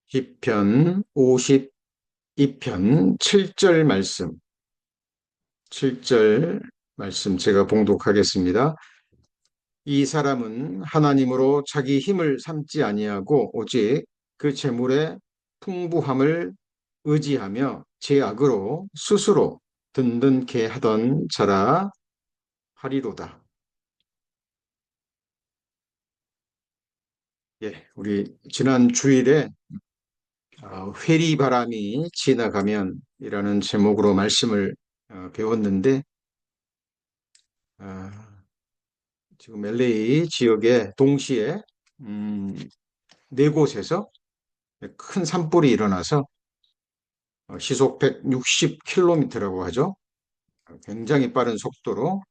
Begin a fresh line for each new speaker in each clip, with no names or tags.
시편 52편 7절 말씀, 7절 말씀 제가 봉독하겠습니다. 이 사람은 하나님으로 자기 힘을 삼지 아니하고 오직 그 재물의 풍부함을 의지하며 제 악으로 스스로 든든케 하던 자라 하리로다. 예, 우리 지난 주일에 회리바람이 지나가면 이라는 제목으로 말씀을 배웠는데 아, 지금 LA 지역에 동시에 음, 네 곳에서 큰 산불이 일어나서 시속 160km라고 하죠. 굉장히 빠른 속도로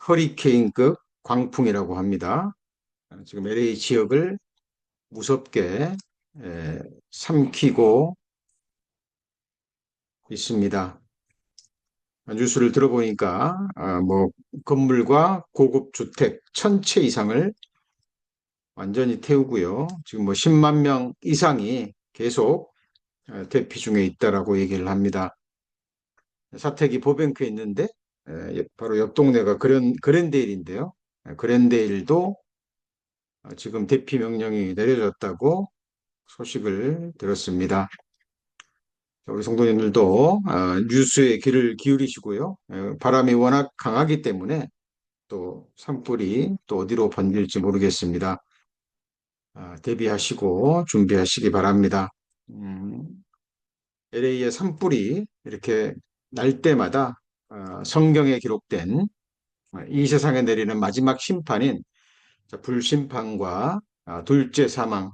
허리케인급 광풍이라고 합니다. 지금 LA 지역을 무섭게 삼키고 있습니다. 뉴스를 들어보니까 뭐 건물과 고급 주택 1000채 이상을 완전히 태우고요. 지금 뭐 10만 명 이상이 계속 대피 중에 있다라고 얘기를 합니다. 사택이 보뱅크에 있는데 바로 옆 동네가 그랜데일인데요. 그랜데일도 지금 대피 명령이 내려졌다고 소식을 들었습니다. 우리 성도님들도 뉴스에 귀를 기울이시고요. 바람이 워낙 강하기 때문에 또 산불이 또 어디로 번질지 모르겠습니다. 대비하시고 준비하시기 바랍니다. LA의 산불이 이렇게 날 때마다 성경에 기록된 이 세상에 내리는 마지막 심판인 불심판과 둘째 사망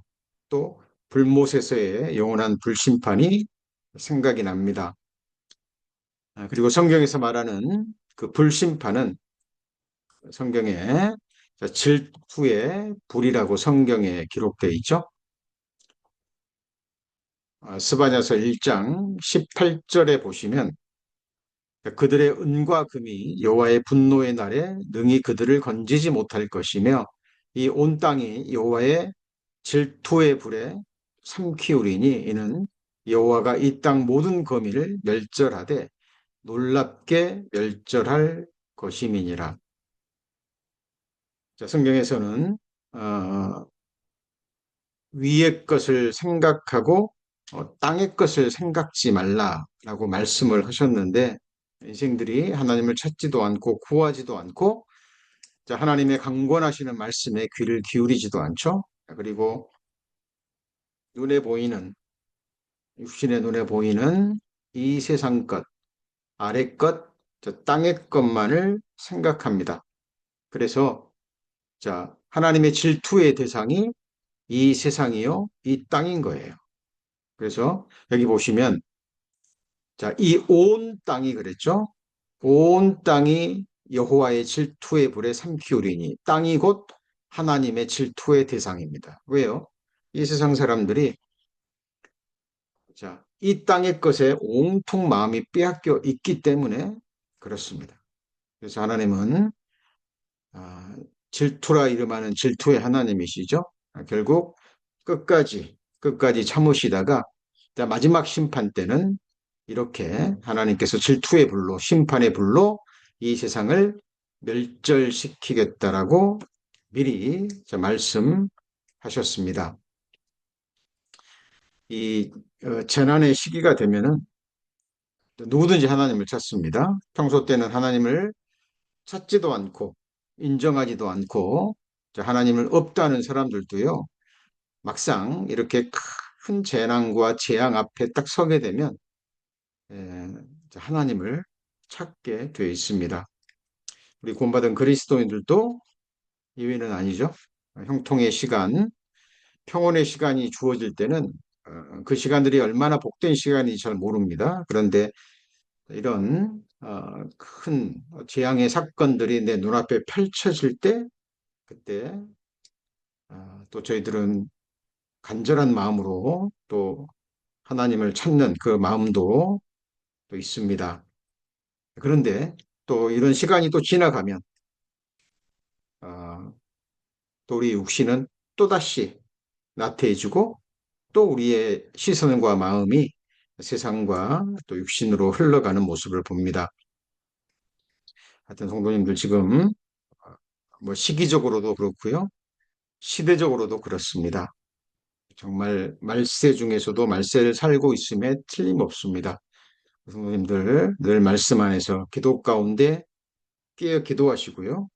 또 불못에서의 영원한 불심판이 생각이 납니다. 그리고 성경에서 말하는 그 불심판은 성경에 질투의 불이라고 성경에 기록되어 있죠. 스바냐서 1장 18절에 보시면 그들의 은과 금이 여호와의 분노의 날에 능히 그들을 건지지 못할 것이며 이 온 땅이 여호와의 질투의 불에 삼키우리니 이는 여호와가 이 땅 모든 거미를 멸절하되 놀랍게 멸절할 것임이니라. 자, 성경에서는 어, 위의 것을 생각하고 땅의 것을 생각지 말라라고 말씀을 하셨는데 인생들이 하나님을 찾지도 않고 구하지도 않고 자, 하나님의 강권하시는 말씀에 귀를 기울이지도 않죠. 그리고 눈에 보이는 육신의 눈에 보이는 이 세상 것, 아래 것, 저 땅의 것만을 생각합니다. 그래서 자, 하나님의 질투의 대상이 이 세상이요, 이 땅인 거예요. 그래서 여기 보시면 자, 이 온 땅이 그랬죠? 온 땅이 여호와의 질투의 불에 삼키우리니 땅이 곧 하나님의 질투의 대상입니다. 왜요? 이 세상 사람들이 자, 이 땅의 것에 온통 마음이 빼앗겨 있기 때문에 그렇습니다. 그래서 하나님은 아, 질투라 이름하는 질투의 하나님이시죠. 결국 끝까지 참으시다가 마지막 심판 때는 이렇게 하나님께서 질투의 불로 심판의 불로 이 세상을 멸절시키겠다라고 미리 말씀하셨습니다. 이 재난의 시기가 되면은 누구든지 하나님을 찾습니다. 평소 때는 하나님을 찾지도 않고 인정하지도 않고 하나님을 없다는 사람들도요. 막상 이렇게 큰 재난과 재앙 앞에 딱 서게 되면 하나님을 찾게 되어 있습니다. 우리 구원받은 그리스도인들도 이외는 아니죠. 형통의 시간, 평온의 시간이 주어질 때는 그 시간들이 얼마나 복된 시간인지 잘 모릅니다. 그런데 이런 큰 재앙의 사건들이 내 눈앞에 펼쳐질 때 그때 또 저희들은 간절한 마음으로 또 하나님을 찾는 그 마음도 또 있습니다. 그런데 또 이런 시간이 또 지나가면 또 우리 육신은 또다시 나태해지고 또 우리의 시선과 마음이 세상과 또 육신으로 흘러가는 모습을 봅니다. 하여튼 성도님들 지금 뭐 시기적으로도 그렇고요. 시대적으로도 그렇습니다. 정말 말세 중에서도 말세를 살고 있음에 틀림없습니다. 성도님들 늘 말씀 안에서 기도 가운데 깨어 기도하시고요.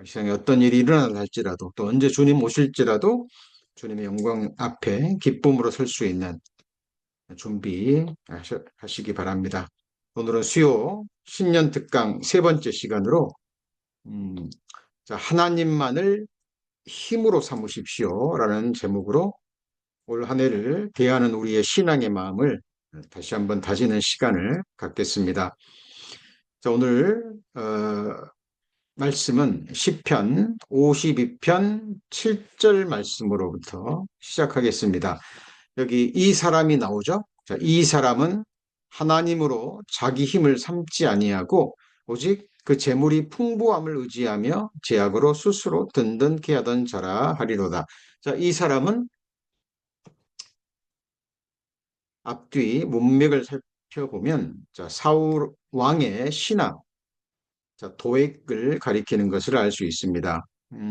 이 세상에 어떤 일이 일어나다 할지라도 또 언제 주님 오실지라도 주님의 영광 앞에 기쁨으로 설 수 있는 준비하시기 바랍니다. 오늘은 수요 신년 특강 세 번째 시간으로 음, 자, 하나님만을 힘으로 삼으십시오라는 제목으로 올 한 해를 대하는 우리의 신앙의 마음을 다시 한번 다지는 시간을 갖겠습니다. 자, 오늘 말씀은 시편 52편 7절 말씀으로부터 시작하겠습니다. 여기 이 사람이 나오죠. 자, 이 사람은 하나님으로 자기 힘을 삼지 아니하고 오직 그 재물이 풍부함을 의지하며 제약으로 스스로 든든케 하던 자라 하리로다. 자, 이 사람은 앞뒤 문맥을 살펴보면 자, 사울 왕의 신하, 자, 도액을 가리키는 것을 알 수 있습니다.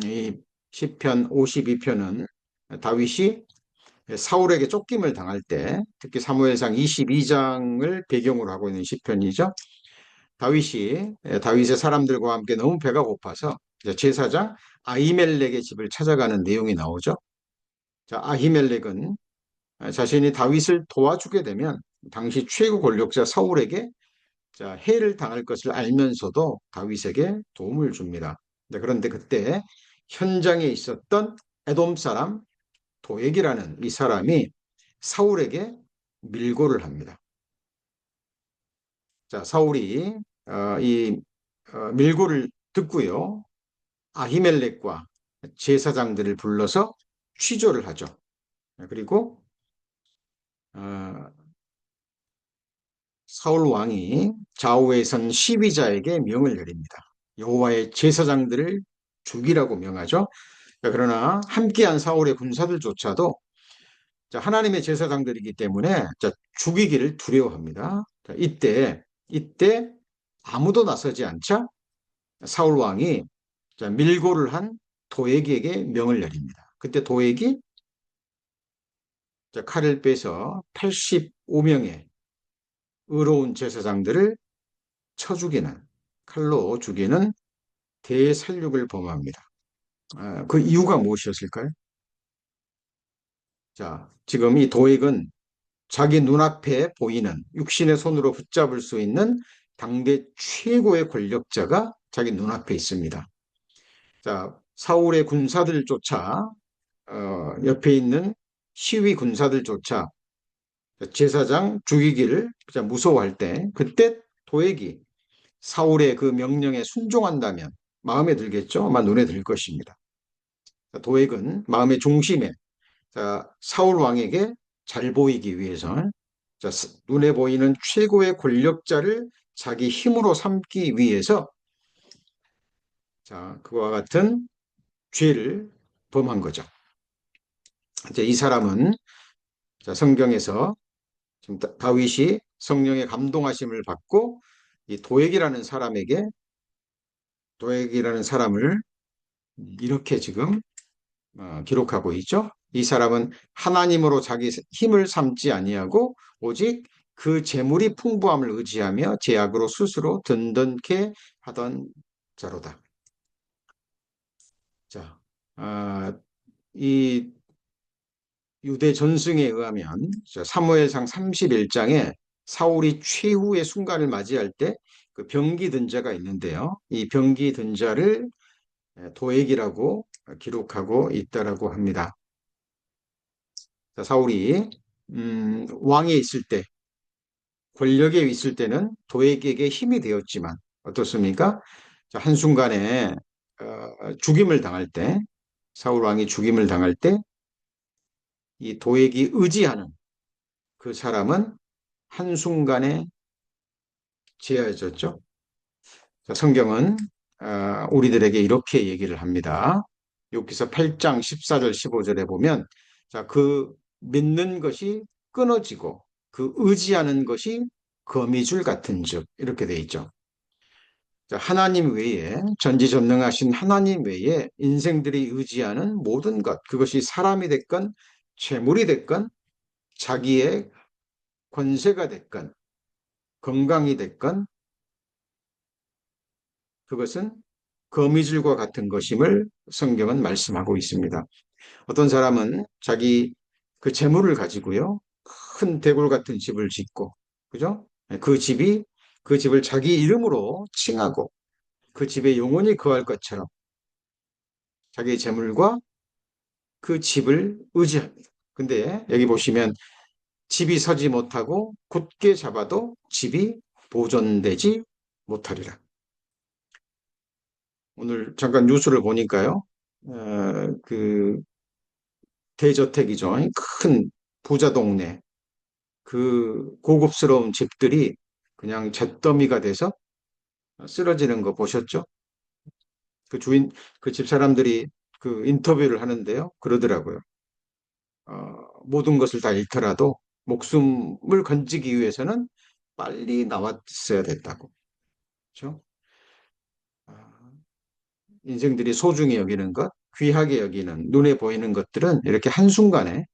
이 시편 52편은 다윗이 사울에게 쫓김을 당할 때 특히 사무엘상 22장을 배경으로 하고 있는 시편이죠. 다윗이 다윗의 사람들과 함께 너무 배가 고파서 제사장 아히멜렉의 집을 찾아가는 내용이 나오죠. 자, 아히멜렉은 자신이 다윗을 도와주게 되면 당시 최고 권력자 사울에게 자, 해를 당할 것을 알면서도 다윗에게 도움을 줍니다. 그런데 그때 현장에 있었던 에돔 사람 도액이라는 이 사람이 사울에게 밀고를 합니다. 자, 사울이 이 밀고를 듣고요. 아히멜렉과 제사장들을 불러서 취조를 하죠. 그리고 어, 사울 왕이 좌우에 선 시위자에게 명을 내립니다. 여호와의 제사장들을 죽이라고 명하죠. 그러나 함께한 사울의 군사들조차도 하나님의 제사장들이기 때문에 죽이기를 두려워합니다. 이때 아무도 나서지 않자 사울 왕이 밀고를 한 도액에게 명을 내립니다. 그때 도액이 칼을 빼서 85명의 의로운 제사장들을 쳐 죽이는 칼로 죽이는 대살육을 범합니다. 그 이유가 무엇이었을까요? 자, 지금 이 도액은 자기 눈앞에 보이는 육신의 손으로 붙잡을 수 있는 당대 최고의 권력자가 자기 눈앞에 있습니다. 자, 사울의 군사들조차 옆에 있는 시위 군사들조차 제사장 죽이기를 무서워할 때 그때 도액이 사울의 그 명령에 순종한다면 마음에 들겠죠? 아마 눈에 들 것입니다. 도액은 마음의 중심에 사울 왕에게 잘 보이기 위해서 눈에 보이는 최고의 권력자를 자기 힘으로 삼기 위해서 그와 같은 죄를 범한 거죠. 이제 이 사람은 성경에서 지금 다윗이 성령의 감동하심을 받고 이 도액이라는 사람을 이렇게 지금 기록하고 있죠. 이 사람은 하나님으로 자기 힘을 삼지 아니하고 오직 그 재물이 풍부함을 의지하며 제약으로 스스로 든든케 하던 자로다. 자, 이 유대 전승에 의하면 사무엘상 31장에 사울이 최후의 순간을 맞이할 때 그 병기 든 자가 있는데요. 이 병기 든 자를 도액이라고 기록하고 있다라고 합니다. 자, 사울이 왕에 있을 때, 권력에 있을 때는 도액에게 힘이 되었지만 어떻습니까? 자, 한순간에 죽임을 당할 때, 사울 왕이 죽임을 당할 때 이 도액이 의지하는 그 사람은 한순간에 제하해졌죠. 성경은 우리들에게 이렇게 얘기를 합니다. 욥기서 8장 14절 15절에 보면 그 믿는 것이 끊어지고 그 의지하는 것이 거미줄 같은즉 이렇게 돼 있죠. 하나님 외에 전지전능하신 하나님 외에 인생들이 의지하는 모든 것 그것이 사람이 됐건 재물이 됐건 자기의 권세가 됐건 건강이 됐건 그것은 거미줄과 같은 것임을 성경은 말씀하고 있습니다. 어떤 사람은 자기 그 재물을 가지고요. 큰 대골 같은 집을 짓고, 그죠? 그 집을 자기 이름으로 칭하고 그 집에 영원히 거할 것처럼 자기의 재물과 그 집을 의지합니다. 근데 여기 보시면 집이 서지 못하고 굳게 잡아도 집이 보존되지 못하리라. 오늘 잠깐 뉴스를 보니까요. 그 대저택이죠. 큰 부자 동네. 그 고급스러운 집들이 그냥 잿더미가 돼서 쓰러지는 거 보셨죠? 그 주인, 그 집 사람들이 그 인터뷰를 하는데요. 그러더라고요. 모든 것을 다 잃더라도 목숨을 건지기 위해서는 빨리 나왔어야 됐다고. 그렇죠? 아, 인생들이 소중히 여기는 것, 귀하게 여기는 눈에 보이는 것들은 이렇게 한순간에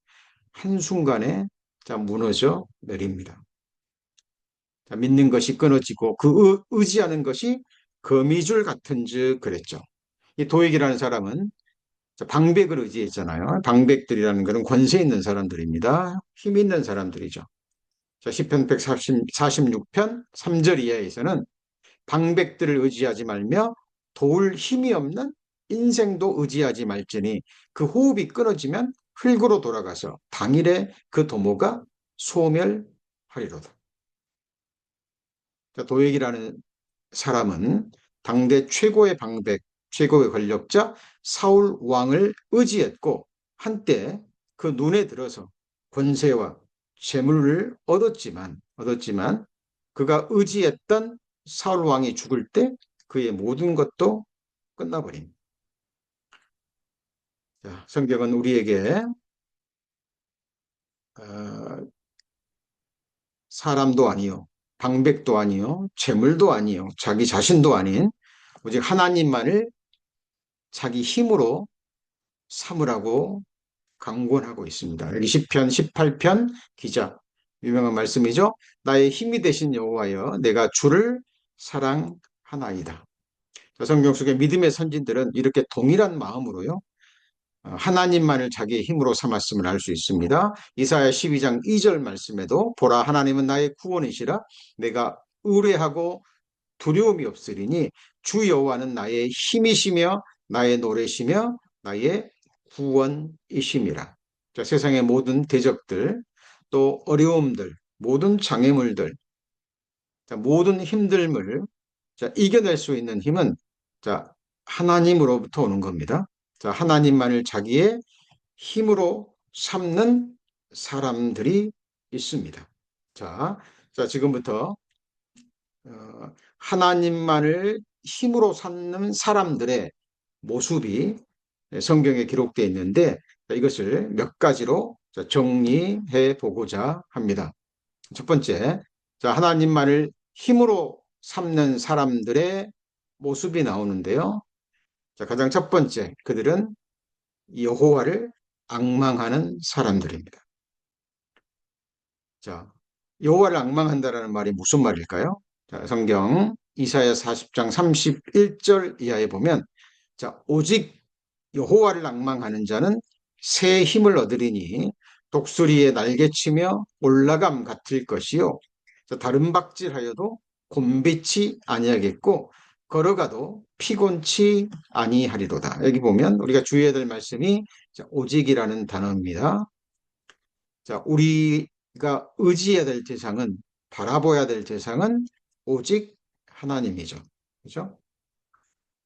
자 무너져 내립니다. 자, 믿는 것이 끊어지고 그 의지하는 것이 거미줄 같은즉 그랬죠. 이 도액이라는 사람은 방백을 의지했잖아요. 방백들이라는 것은 권세 있는 사람들입니다. 힘 있는 사람들이죠. 자, 시편 146편 3절 이하에서는 방백들을 의지하지 말며 도울 힘이 없는 인생도 의지하지 말지니 그 호흡이 끊어지면 흙으로 돌아가서 당일에 그 도모가 소멸하리로다. 자, 도액이라는 사람은 당대 최고의 방백, 최고의 권력자 사울 왕을 의지했고 한때 그 눈에 들어서 권세와 재물을 얻었지만 그가 의지했던 사울 왕이 죽을 때 그의 모든 것도 끝나버린. 자, 성경은 우리에게 어, 사람도 아니요, 방백도 아니요, 재물도 아니요, 자기 자신도 아닌 오직 하나님만을 자기 힘으로 삼으라고 강권하고 있습니다. 여기 시편 18편 기자 유명한 말씀이죠. 나의 힘이 되신 여호와여 내가 주를 사랑하나이다. 성경 속의 믿음의 선진들은 이렇게 동일한 마음으로요. 하나님만을 자기의 힘으로 삼았음을 알 수 있습니다. 이사야 12장 2절 말씀에도 보라 하나님은 나의 구원이시라 내가 의뢰하고 두려움이 없으리니 주 여호와는 나의 힘이시며 나의 노래시며 나의 구원이심이라. 자, 세상의 모든 대적들 또 어려움들 모든 장애물들 자, 모든 힘듦을 자, 이겨낼 수 있는 힘은 자, 하나님으로부터 오는 겁니다. 자, 하나님만을 자기의 힘으로 삼는 사람들이 있습니다. 자, 지금부터 하나님만을 힘으로 삼는 사람들의 모습이 성경에 기록되어 있는데 이것을 몇 가지로 정리해 보고자 합니다. 첫 번째, 하나님만을 힘으로 삼는 사람들의 모습이 나오는데요. 가장 첫 번째, 그들은 여호와를 앙망하는 사람들입니다. 자, 여호와를 앙망한다라는 말이 무슨 말일까요? 자, 성경 이사야 40장 31절 이하에 보면 오직 여호와를 앙망하는 자는 새 힘을 얻으리니 독수리의 날개치며 올라감 같을 것이요 다른 박질하여도 곤비치 아니하겠고 걸어가도 피곤치 아니하리로다. 여기 보면 우리가 주의해야 될 말씀이 오직이라는 단어입니다. 우리가 의지해야 될 대상은 바라봐야 될 대상은 오직 하나님이죠. 그렇죠?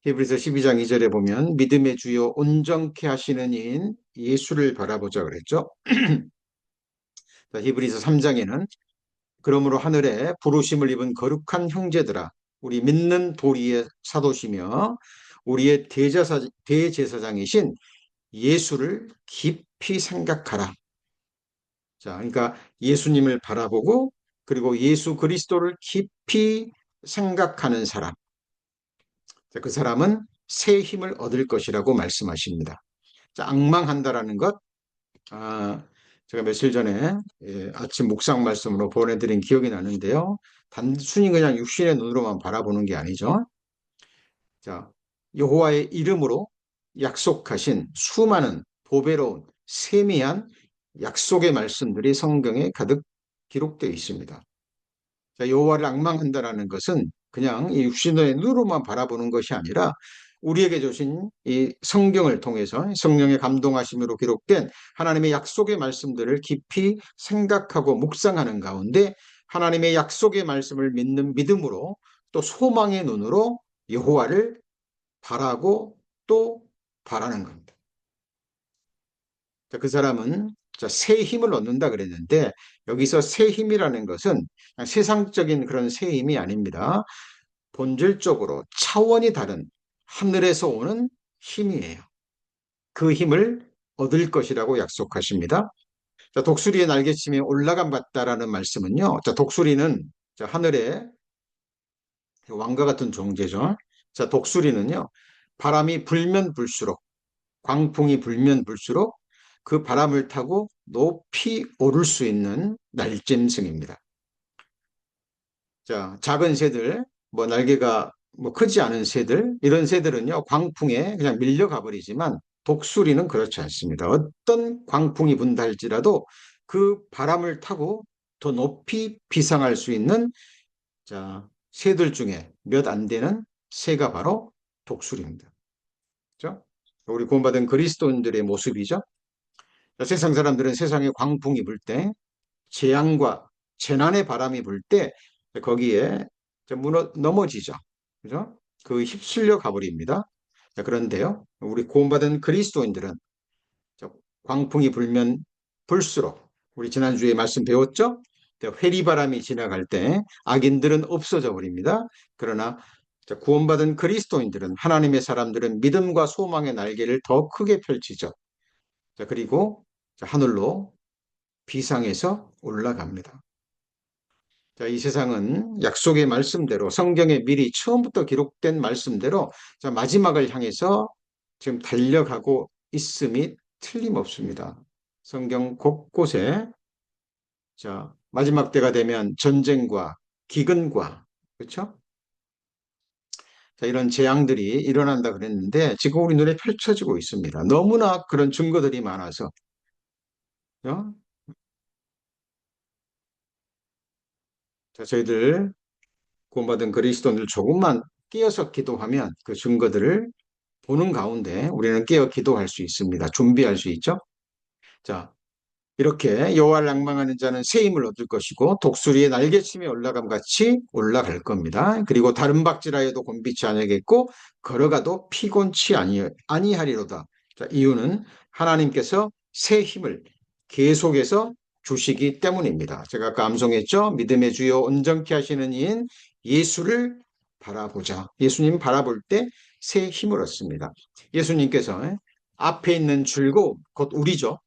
히브리서 12장 2절에 보면 믿음의 주요 온전케 하시는 이인 예수를 바라보자 그랬죠. 히브리서 3장에는 그러므로 하늘에 부르심을 입은 거룩한 형제들아 우리 믿는 도리의 사도시며 우리의 대제사장이신 예수를 깊이 생각하라. 자, 그러니까 예수님을 바라보고 그리고 예수 그리스도를 깊이 생각하는 사람. 자, 그 사람은 새 힘을 얻을 것이라고 말씀하십니다. 자, 앙망한다라는 것, 아, 제가 며칠 전에 아침 묵상 말씀으로 보내드린 기억이 나는데요. 단순히 그냥 육신의 눈으로만 바라보는 게 아니죠. 자, 여호와의 이름으로 약속하신 수많은 보배로운 세미한 약속의 말씀들이 성경에 가득 기록되어 있습니다. 자, 여호와를 앙망한다라는 것은 그냥 이 육신의 눈으로만 바라보는 것이 아니라 우리에게 주신 이 성경을 통해서 성령의 감동하심으로 기록된 하나님의 약속의 말씀들을 깊이 생각하고 묵상하는 가운데 하나님의 약속의 말씀을 믿는 믿음으로 또 소망의 눈으로 여호와를 바라고 또 바라는 겁니다. 자, 그 사람은 자, 새 힘을 얻는다 그랬는데 여기서 새 힘이라는 것은 그냥 세상적인 그런 새 힘이 아닙니다. 본질적으로 차원이 다른 하늘에서 오는 힘이에요. 그 힘을 얻을 것이라고 약속하십니다. 자, 독수리의 날개침에 올라감 같다라는 말씀은요. 자, 독수리는 자, 하늘의 왕과 같은 존재죠. 자, 독수리는요. 바람이 불면 불수록 광풍이 불면 불수록 그 바람을 타고 높이 오를 수 있는 날짐승입니다. 자, 작은 새들, 뭐 날개가 뭐 크지 않은 새들, 이런 새들은요, 광풍에 그냥 밀려가 버리지만 독수리는 그렇지 않습니다. 어떤 광풍이 분다 할지라도 그 바람을 타고 더 높이 비상할 수 있는 자, 새들 중에 몇 안 되는 새가 바로 독수리입니다. 그렇죠? 우리 구원받은 그리스도인들의 모습이죠. 세상 사람들은 세상에 광풍이 불 때, 재앙과 재난의 바람이 불 때 거기에 넘어지죠. 그죠? 그 휩쓸려 가버립니다. 그런데요, 우리 구원받은 그리스도인들은 광풍이 불면 불수록 우리 지난주에 말씀 배웠죠? 회리바람이 지나갈 때 악인들은 없어져 버립니다. 그러나 구원받은 그리스도인들은 하나님의 사람들은 믿음과 소망의 날개를 더 크게 펼치죠. 그리고 하늘로 비상에서 올라갑니다. 자, 이 세상은 약속의 말씀대로 성경에 미리 처음부터 기록된 말씀대로 자, 마지막을 향해서 지금 달려가고 있음이 틀림없습니다. 성경 곳곳에 자, 마지막 때가 되면 전쟁과 기근과 그렇죠? 자, 이런 재앙들이 일어난다 그랬는데 지금 우리 눈에 펼쳐지고 있습니다. 너무나 그런 증거들이 많아서 어? 자, 저희들 구원받은 그리스도인들 조금만 끼어서 기도하면 그 증거들을 보는 가운데 우리는 깨어 기도할 수 있습니다. 준비할 수 있죠. 자, 이렇게 여호와를 앙망하는 자는 새 힘을 얻을 것이고 독수리의 날개침에 올라감 같이 올라갈 겁니다. 그리고 다른 박질하여도 곤비치 아니하겠고 걸어가도 피곤치 아니하리로다. 자, 이유는 하나님께서 새 힘을 계속해서 주시기 때문입니다. 제가 아까 암송했죠. 믿음의 주요 온전케 하시는 이인 예수를 바라보자. 예수님 바라볼 때 새 힘을 얻습니다. 예수님께서 앞에 있는 즐거움, 곧 우리죠.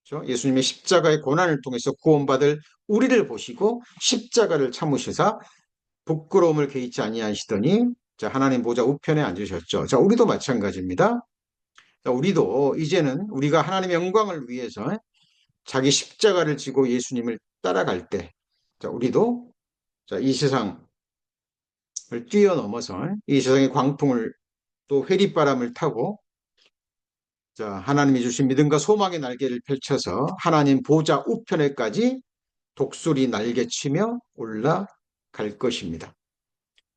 그렇죠? 예수님의 십자가의 고난을 통해서 구원받을 우리를 보시고 십자가를 참으시사 부끄러움을 개의치 아니하시더니 자, 하나님 보좌 우편에 앉으셨죠. 자, 우리도 마찬가지입니다. 자, 우리도 이제는 우리가 하나님의 영광을 위해서 자기 십자가를 지고 예수님을 따라갈 때 자, 우리도 자, 이 세상을 뛰어넘어서 이 세상의 광풍을 또 회리바람을 타고 자, 하나님이 주신 믿음과 소망의 날개를 펼쳐서 하나님 보좌 우편에까지 독수리 날개치며 올라갈 것입니다.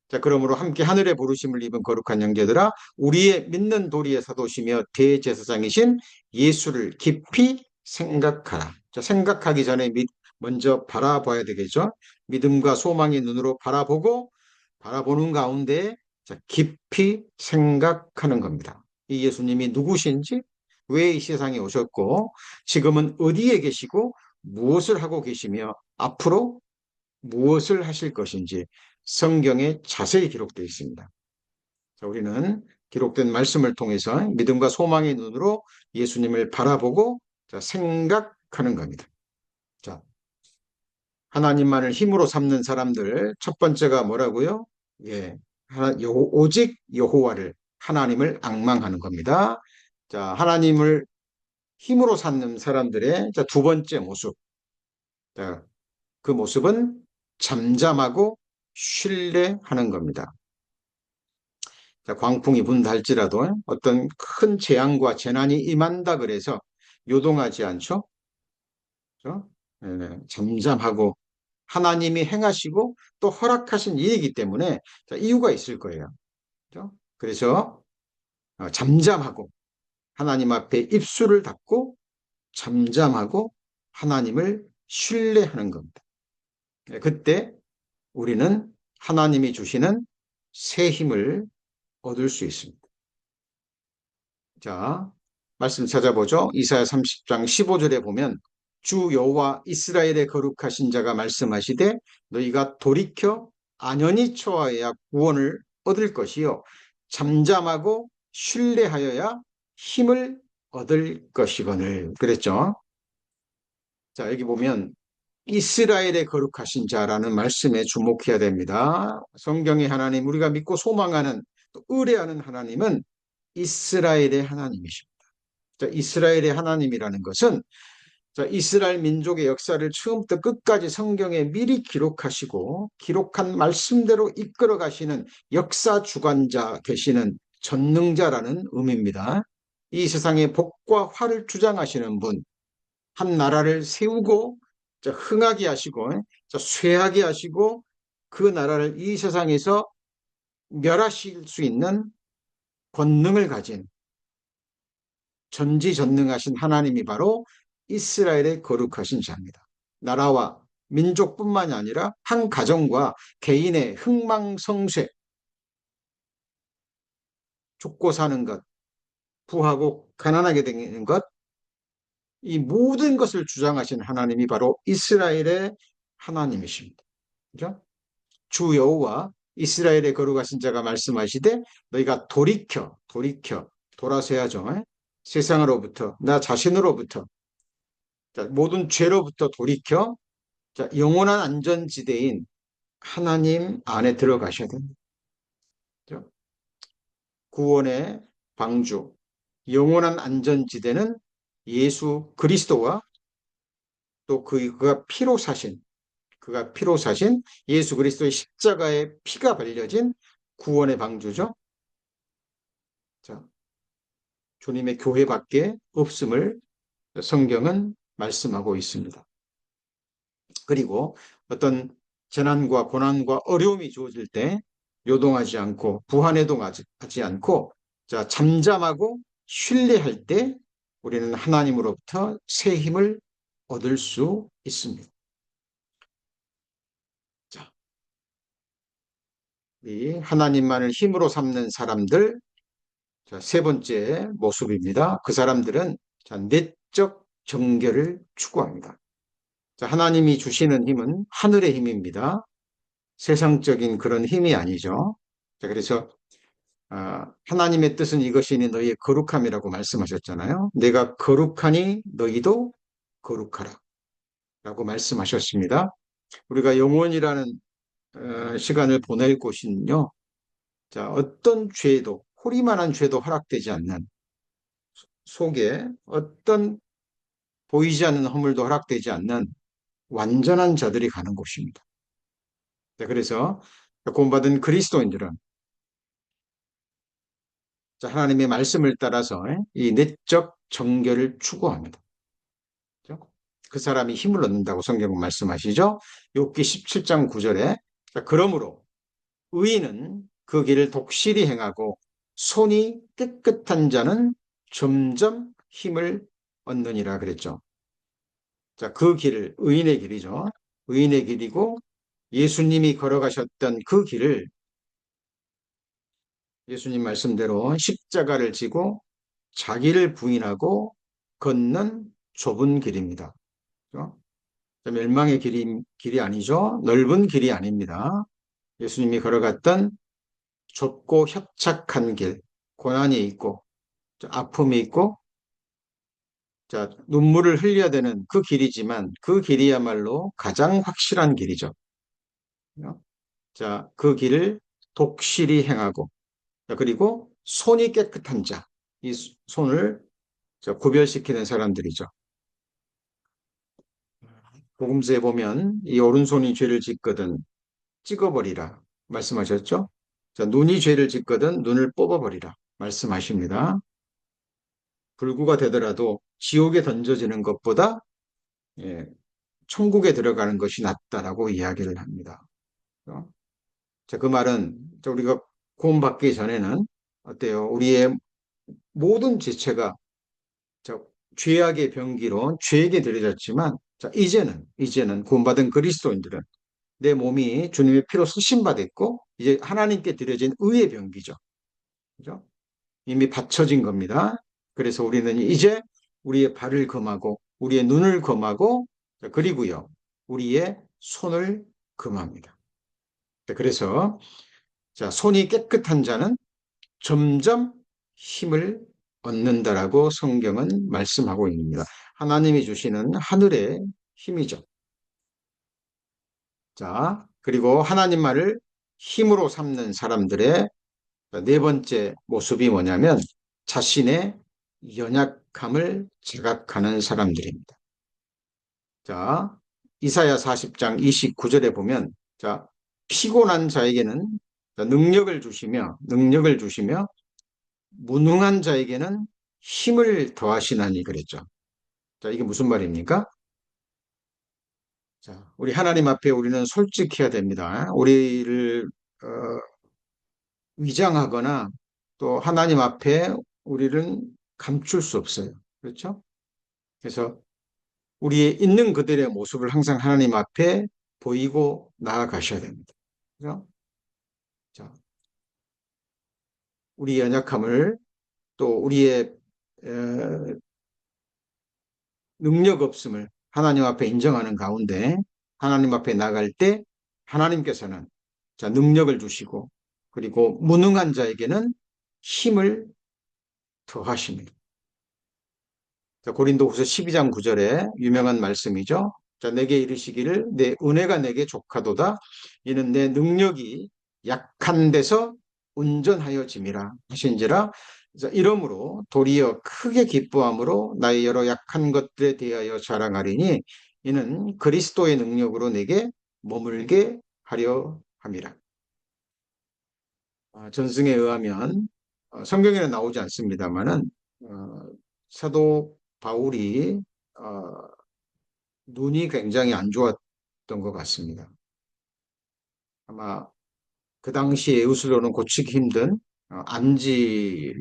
자, 그러므로 함께 하늘의 부르심을 입은 거룩한 형제들아 우리의 믿는 도리의 사도시며 대제사장이신 예수를 깊이 생각하라. 자, 생각하기 전에 먼저 바라봐야 되겠죠. 믿음과 소망의 눈으로 바라보고 바라보는 가운데 자, 깊이 생각하는 겁니다. 이 예수님이 누구신지 왜 이 세상에 오셨고 지금은 어디에 계시고 무엇을 하고 계시며 앞으로 무엇을 하실 것인지 성경에 자세히 기록되어 있습니다. 자, 우리는 기록된 말씀을 통해서 믿음과 소망의 눈으로 예수님을 바라보고 자, 생각하는 겁니다. 자, 하나님만을 힘으로 삼는 사람들 첫 번째가 뭐라고요? 예, 오직 여호와를 하나님을 앙망하는 겁니다. 자, 하나님을 힘으로 삼는 사람들의 자, 두 번째 모습. 자, 그 모습은 잠잠하고 신뢰하는 겁니다. 자, 광풍이 분다 할지라도 어떤 큰 재앙과 재난이 임한다 그래서 요동하지 않죠? 그렇죠? 네, 잠잠하고 하나님이 행하시고 또 허락하신 일이기 때문에 자, 이유가 있을 거예요. 그렇죠? 그래서 잠잠하고 하나님 앞에 입술을 닫고 잠잠하고 하나님을 신뢰하는 겁니다. 네, 그때 우리는 하나님이 주시는 새 힘을 얻을 수 있습니다. 자, 말씀 찾아보죠. 이사야 30장 15절에 보면 주 여호와 이스라엘의 거룩하신 자가 말씀하시되 너희가 돌이켜 안연히 처하여야 구원을 얻을 것이요 잠잠하고 신뢰하여야 힘을 얻을 것이거늘 그랬죠. 자, 여기 보면 이스라엘의 거룩하신 자라는 말씀에 주목해야 됩니다. 성경의 하나님, 우리가 믿고 소망하는 또 의뢰하는 하나님은 이스라엘의 하나님이십니다. 자, 이스라엘의 하나님이라는 것은 자, 이스라엘 민족의 역사를 처음부터 끝까지 성경에 미리 기록하시고 기록한 말씀대로 이끌어 가시는 역사 주관자 되시는 전능자라는 의미입니다. 이 세상에 복과 화를 주장하시는 분, 한 나라를 세우고 자, 흥하게 하시고 자, 쇠하게 하시고 그 나라를 이 세상에서 멸하실 수 있는 권능을 가진 전지전능하신 하나님이 바로 이스라엘의 거룩하신 자입니다. 나라와 민족뿐만이 아니라 한 가정과 개인의 흥망성쇠, 죽고 사는 것, 부하고 가난하게 되는 것, 이 모든 것을 주장하신 하나님이 바로 이스라엘의 하나님이십니다. 그죠? 주 여호와 이스라엘의 거룩하신 자가 말씀하시되 너희가 돌이켜 돌아서야죠. 세상으로부터 나 자신으로부터 자, 모든 죄로부터 돌이켜 자, 영원한 안전지대인 하나님 안에 들어가셔야 됩니다. 그죠? 구원의 방주, 영원한 안전지대는 예수 그리스도와 또 그가 피로 사신 예수 그리스도의 십자가의 피가 발려진 구원의 방주죠. 자, 주님의 교회밖에 없음을 성경은 말씀하고 있습니다. 그리고 어떤 재난과 고난과 어려움이 주어질 때 요동하지 않고 부안해동하지 않고 자, 잠잠하고 신뢰할 때 우리는 하나님으로부터 새 힘을 얻을 수 있습니다. 자, 이 하나님만을 힘으로 삼는 사람들 자, 세 번째 모습입니다. 그 사람들은 자, 내적 정결을 추구합니다. 자, 하나님이 주시는 힘은 하늘의 힘입니다. 세상적인 그런 힘이 아니죠. 자, 그래서 하나님의 뜻은 이것이니 너희의 거룩함이라고 말씀하셨잖아요. 내가 거룩하니 너희도 거룩하라 라고 말씀하셨습니다. 우리가 영원이라는 시간을 보낼 곳은요. 자, 어떤 죄도 호리만한 죄도 허락되지 않는 속에 어떤 보이지 않는 허물도 허락되지 않는 완전한 자들이 가는 곳입니다. 자, 그래서 구원받은 그리스도인들은 자, 하나님의 말씀을 따라서 이 내적 정결을 추구합니다. 그렇죠? 그 사람이 힘을 얻는다고 성경은 말씀하시죠. 욥기 17장 9절에 자, 그러므로 의인은 그 길을 독실히 행하고 손이 깨끗한 자는 점점 힘을 얻느니라 그랬죠. 자, 그 길을 의인의 길이죠. 의인의 길이고 예수님이 걸어가셨던 그 길을 예수님 말씀대로 십자가를 지고 자기를 부인하고 걷는 좁은 길입니다. 그렇죠? 멸망의 길이 아니죠. 넓은 길이 아닙니다. 예수님이 걸어갔던 좁고 협착한 길, 고난이 있고 아픔이 있고 자, 눈물을 흘려야 되는 그 길이지만 그 길이야말로 가장 확실한 길이죠. 자, 그 길을 독실히 행하고, 자, 그리고 손이 깨끗한 자, 이 손을 구별시키는 사람들이죠. 복음서에 보면 이 오른손이 죄를 짓거든 찍어버리라 말씀하셨죠? 자, 눈이 죄를 짓거든 눈을 뽑아버리라 말씀하십니다. 불구가 되더라도 지옥에 던져지는 것보다 예, 천국에 들어가는 것이 낫다라고 이야기를 합니다. 자, 그 말은 우리가 구원받기 전에는 어때요? 우리의 모든 지체가 자, 죄악의 병기로 죄에게 들여졌지만 자, 이제는 구원받은 그리스도인들은 내 몸이 주님의 피로 수신받았고 이제 하나님께 드려진 의의 병기죠. 그죠? 이미 받쳐진 겁니다. 그래서 우리는 이제 우리의 발을 금하고 우리의 눈을 금하고 그리고요. 우리의 손을 금합니다. 그래서 자, 손이 깨끗한 자는 점점 힘을 얻는다라고 성경은 말씀하고 있습니다. 하나님이 주시는 하늘의 힘이죠. 자, 그리고 하나님 말을 힘으로 삼는 사람들의 네 번째 모습이 뭐냐면 자신의 연약함을 자각하는 사람들입니다. 자, 이사야 40장 29절에 보면 자, 피곤한 자에게는 능력을 주시며 무능한 자에게는 힘을 더하시나니 그랬죠. 자, 이게 무슨 말입니까? 자, 우리 하나님 앞에 우리는 솔직해야 됩니다. 우리를 위장하거나 또 하나님 앞에 우리는 감출 수 없어요. 그렇죠? 그래서 우리의 있는 그들의 모습을 항상 하나님 앞에 보이고 나아가셔야 됩니다. 그죠? 자, 우리 연약함을 또 우리의 능력 없음을 하나님 앞에 인정하는 가운데 하나님 앞에 나갈 때 하나님께서는 자, 능력을 주시고 그리고 무능한 자에게는 힘을 더하십니다. 자, 고린도후서 12장 9절에 유명한 말씀이죠. 자, 내게 이르시기를 내 은혜가 내게 족하도다. 이는 내 능력이 약한 데서 온전하여 짐이라 하신지라. 자, 이러므로 도리어 크게 기뻐함으로 나의 여러 약한 것들에 대하여 자랑하리니 이는 그리스도의 능력으로 내게 머물게 하려 함이라. 전승에 의하면 성경에는 나오지 않습니다만은 사도 바울이 어, 눈이 굉장히 안 좋았던 것 같습니다. 아마 그 당시에 예수로는 고치기 힘든 안지과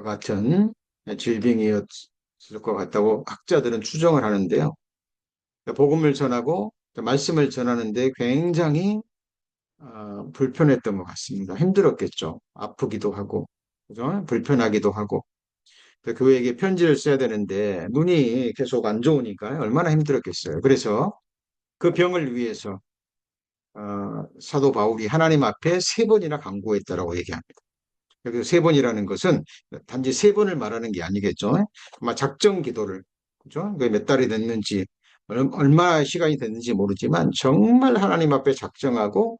같은 질병이었을 것 같다고 학자들은 추정을 하는데요. 복음을 전하고 말씀을 전하는데 굉장히 불편했던 것 같습니다. 힘들었겠죠. 아프기도 하고, 그죠? 불편하기도 하고. 교회에게 편지를 써야 되는데 눈이 계속 안 좋으니까 얼마나 힘들었겠어요. 그래서 그 병을 위해서 사도 바울이 하나님 앞에 세 번이나 간구했다라고 얘기합니다. 여기서 세 번이라는 것은 단지 세 번을 말하는 게 아니겠죠. 아마 작정 기도를 그죠? 몇 달이 됐는지 얼마 시간이 됐는지 모르지만 정말 하나님 앞에 작정하고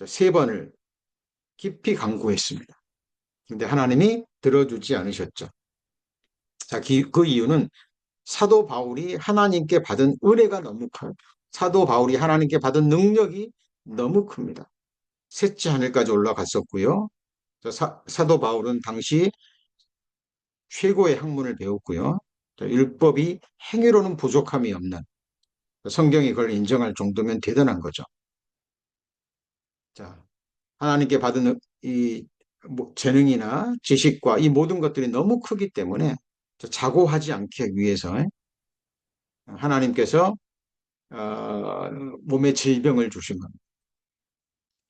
세 번을 깊이 간구했습니다. 근데 하나님이 들어주지 않으셨죠. 자, 그 이유는 사도 바울이 하나님께 받은 은혜가 너무 커요. 사도 바울이 하나님께 받은 능력이 너무 큽니다. 셋째 하늘까지 올라갔었고요. 사도 바울은 당시 최고의 학문을 배웠고요. 율법이 행위로는 부족함이 없는 성경이 그걸 인정할 정도면 대단한 거죠. 자, 하나님께 받은 이 재능이나 지식과 이 모든 것들이 너무 크기 때문에 자고하지 않기 위해서 하나님께서 몸에 질병을 주신 겁니다.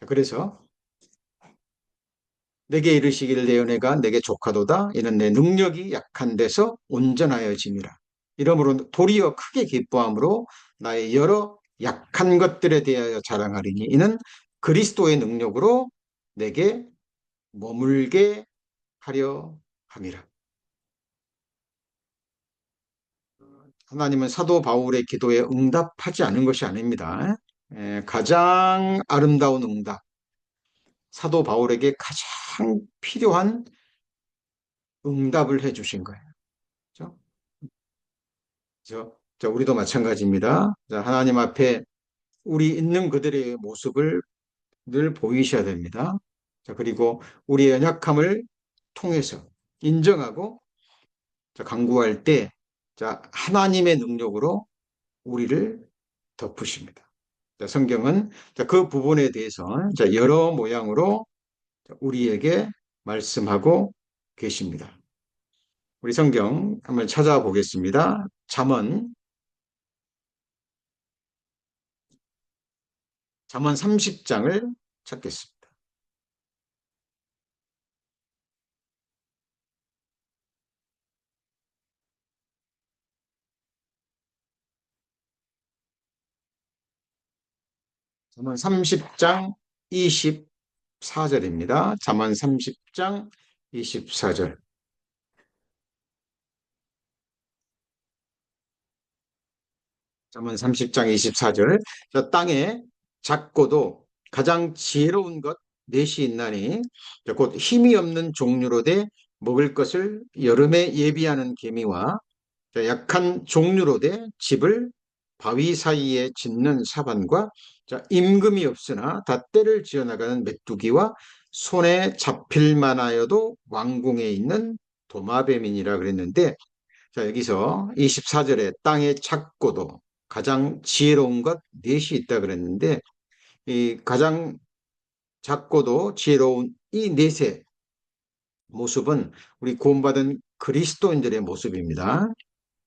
그래서 내게 이르시기를 내 은혜가 내게 족하도다. 이는 내 능력이 약한 데서 온전하여짐이라. 이러므로 도리어 크게 기뻐함으로 나의 여러 약한 것들에 대하여 자랑하리니 이는 그리스도의 능력으로 내게 머물게 하려 함이라. 하나님은 사도 바울의 기도에 응답하지 않은 것이 아닙니다. 가장 아름다운 응답, 사도 바울에게 가장 필요한 응답을 해주신 거예요. 그죠? 자, 우리도 마찬가지입니다. 자, 하나님 앞에 우리 있는 그들의 모습을 늘 보이셔야 됩니다. 자, 그리고 우리의 연약함을 통해서 인정하고 자, 간구할 때 자, 하나님의 능력으로 우리를 덮으십니다. 자, 성경은 자, 그 부분에 대해서 자, 여러 모양으로 우리에게 말씀하고 계십니다. 우리 성경 한번 찾아보겠습니다. 잠언 30장을 찾겠습니다. 잠언 30장 24절입니다. 잠언 30장 24절. 잠언 30장 24절. 저 땅에 작고도 가장 지혜로운 것 넷이 있나니 곧 힘이 없는 종류로 돼 먹을 것을 여름에 예비하는 개미와 약한 종류로 돼 집을 바위 사이에 짓는 사반과 임금이 없으나 다 때를 지어나가는 메뚜기와 손에 잡힐 만하여도 왕궁에 있는 도마뱀이니라 그랬는데 자, 여기서 24절에 땅에 작고도 가장 지혜로운 것 넷이 있다 그랬는데 이 가장 작고도 지혜로운 이 넷의 모습은 우리 구원받은 그리스도인들의 모습입니다.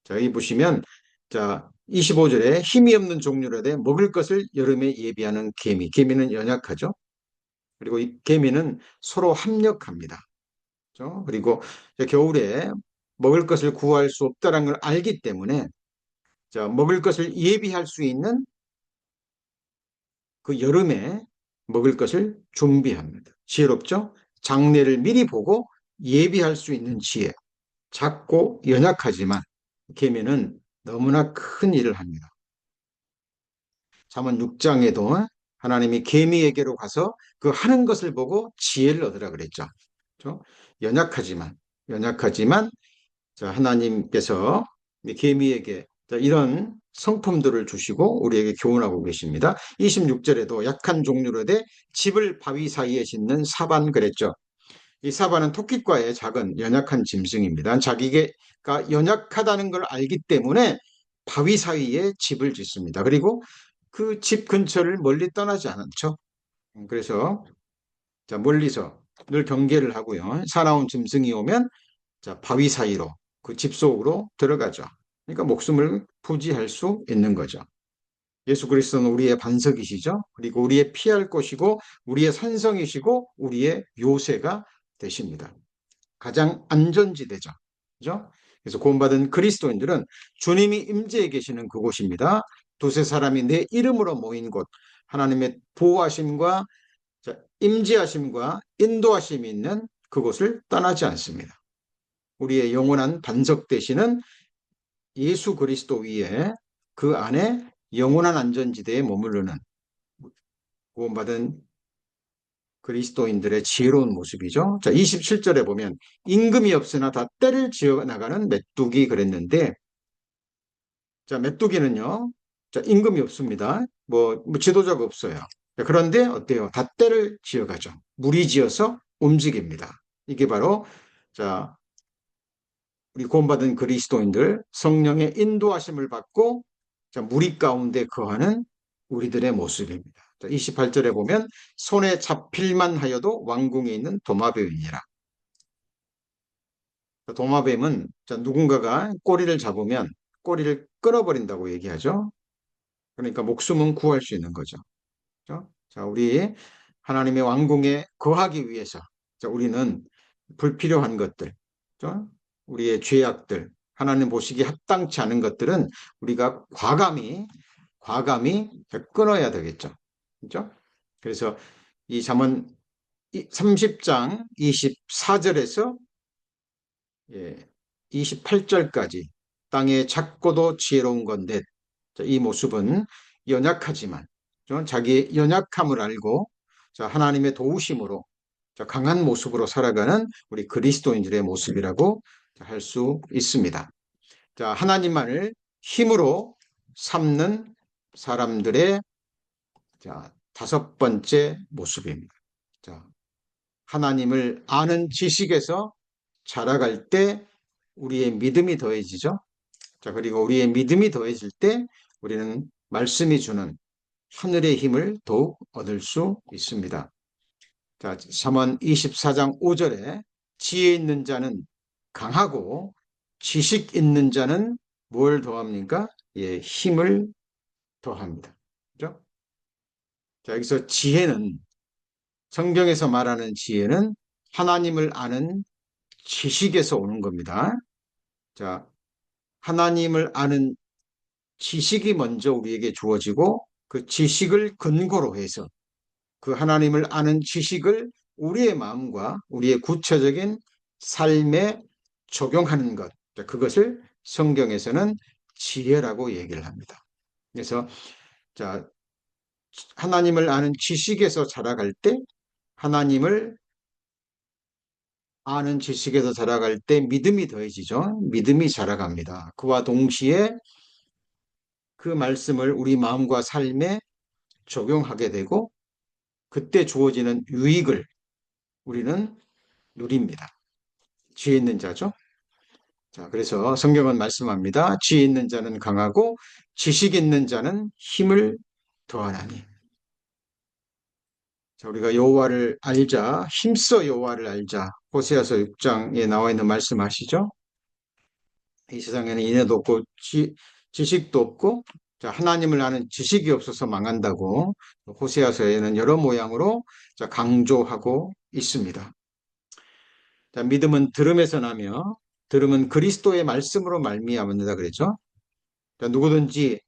자, 여기 보시면 자, 25절에 힘이 없는 종류로 돼 먹을 것을 여름에 예비하는 개미. 개미는 연약하죠. 그리고 이 개미는 서로 합력합니다. 그렇죠? 그리고 겨울에 먹을 것을 구할 수 없다는 걸 알기 때문에 자, 먹을 것을 예비할 수 있는 그 여름에 먹을 것을 준비합니다. 지혜롭죠? 장래를 미리 보고 예비할 수 있는 지혜. 작고 연약하지만 개미는 너무나 큰 일을 합니다. 잠언 6장에도 하나님이 개미에게로 가서 그 하는 것을 보고 지혜를 얻으라 그랬죠. 그렇죠? 연약하지만 연약하지만 자, 하나님께서 개미에게 이런 성품들을 주시고 우리에게 교훈하고 계십니다. 26절에도 약한 종류로 돼 집을 바위 사이에 짓는 사반 그랬죠. 이 사반은 토끼과의 작은 연약한 짐승입니다. 자기가 연약하다는 걸 알기 때문에 바위 사이에 집을 짓습니다. 그리고 그 집 근처를 멀리 떠나지 않죠. 그래서 자, 멀리서 늘 경계를 하고요. 사나운 짐승이 오면 자, 바위 사이로 그 집 속으로 들어가죠. 그러니까 목숨을 부지할 수 있는 거죠. 예수 그리스도는 우리의 반석이시죠. 그리고 우리의 피할 곳이고 우리의 산성이시고 우리의 요새가 되십니다. 가장 안전지대죠. 그죠? 그래서 구원받은 그리스도인들은 주님이 임재해 계시는 그곳입니다. 두세 사람이 내 이름으로 모인 곳, 하나님의 보호하심과 임재하심과 인도하심이 있는 그곳을 떠나지 않습니다. 우리의 영원한 반석 되시는 예수 그리스도 위에 그 안에 영원한 안전지대에 머무르는 구원받은 그리스도인들의 지혜로운 모습이죠. 자, 27절에 보면 임금이 없으나 다 때를 지어 나가는 메뚜기 그랬는데 자, 메뚜기는요. 자, 임금이 없습니다. 뭐 지도자가 없어요. 자, 그런데 어때요? 다 때를 지어가죠. 무리지어서 움직입니다. 이게 바로 자, 우리 구원받은 그리스도인들 성령의 인도하심을 받고 자, 무리 가운데 거하는 우리들의 모습입니다. 자, 28절에 보면 손에 잡힐만 하여도 왕궁에 있는 도마뱀이니라. 도마뱀은 자, 누군가가 꼬리를 잡으면 꼬리를 끊어버린다고 얘기하죠. 그러니까 목숨은 구할 수 있는 거죠. 그렇죠? 자, 우리 하나님의 왕궁에 거하기 위해서 자, 우리는 불필요한 것들, 그렇죠? 우리의 죄악들, 하나님 보시기에 합당치 않은 것들은 우리가 과감히 끊어야 되겠죠. 그렇죠? 그래서 이 잠언 30장 24절에서 28절까지 땅에 작고도 지혜로운 건데, 자, 이 모습은 연약하지만 자기의 연약함을 알고 자, 하나님의 도우심으로 자, 강한 모습으로 살아가는 우리 그리스도인들의 모습이라고 할 수 있습니다. 자, 하나님만을 힘으로 삼는 사람들의 자, 다섯 번째 모습입니다. 자, 하나님을 아는 지식에서 자라갈 때 우리의 믿음이 더해지죠. 자, 그리고 우리의 믿음이 더해질 때 우리는 말씀이 주는 하늘의 힘을 더욱 얻을 수 있습니다. 자, 잠언 24장 5절에 지혜 있는 자는 강하고 지식 있는 자는 뭘 더합니까? 예, 힘을 더합니다. 그죠? 자, 여기서 지혜는 성경에서 말하는 지혜는 하나님을 아는 지식에서 오는 겁니다. 자, 하나님을 아는 지식이 먼저 우리에게 주어지고 그 지식을 근거로 해서 그 하나님을 아는 지식을 우리의 마음과 우리의 구체적인 삶에 적용하는 것. 그것을 성경에서는 지혜라고 얘기를 합니다. 그래서 자, 하나님을 아는 지식에서 자라갈 때 하나님을 아는 지식에서 자라갈 때 믿음이 더해지죠. 믿음이 자라갑니다. 그와 동시에 그 말씀을 우리 마음과 삶에 적용하게 되고 그때 주어지는 유익을 우리는 누립니다. 지혜 있는 자죠. 자, 그래서 성경은 말씀합니다. 지혜 있는 자는 강하고 지식 있는 자는 힘을 더하나니. 자, 우리가 여호와를 알자, 힘써 여호와를 알자. 호세아서 6장에 나와 있는 말씀 아시죠? 이 세상에는 인애도 없고 지식도 없고 자, 하나님을 아는 지식이 없어서 망한다고 호세아서에는 여러 모양으로 자, 강조하고 있습니다. 자, 믿음은 들음에서 나며 들음은 그리스도의 말씀으로 말미암는다 그랬죠. 자, 누구든지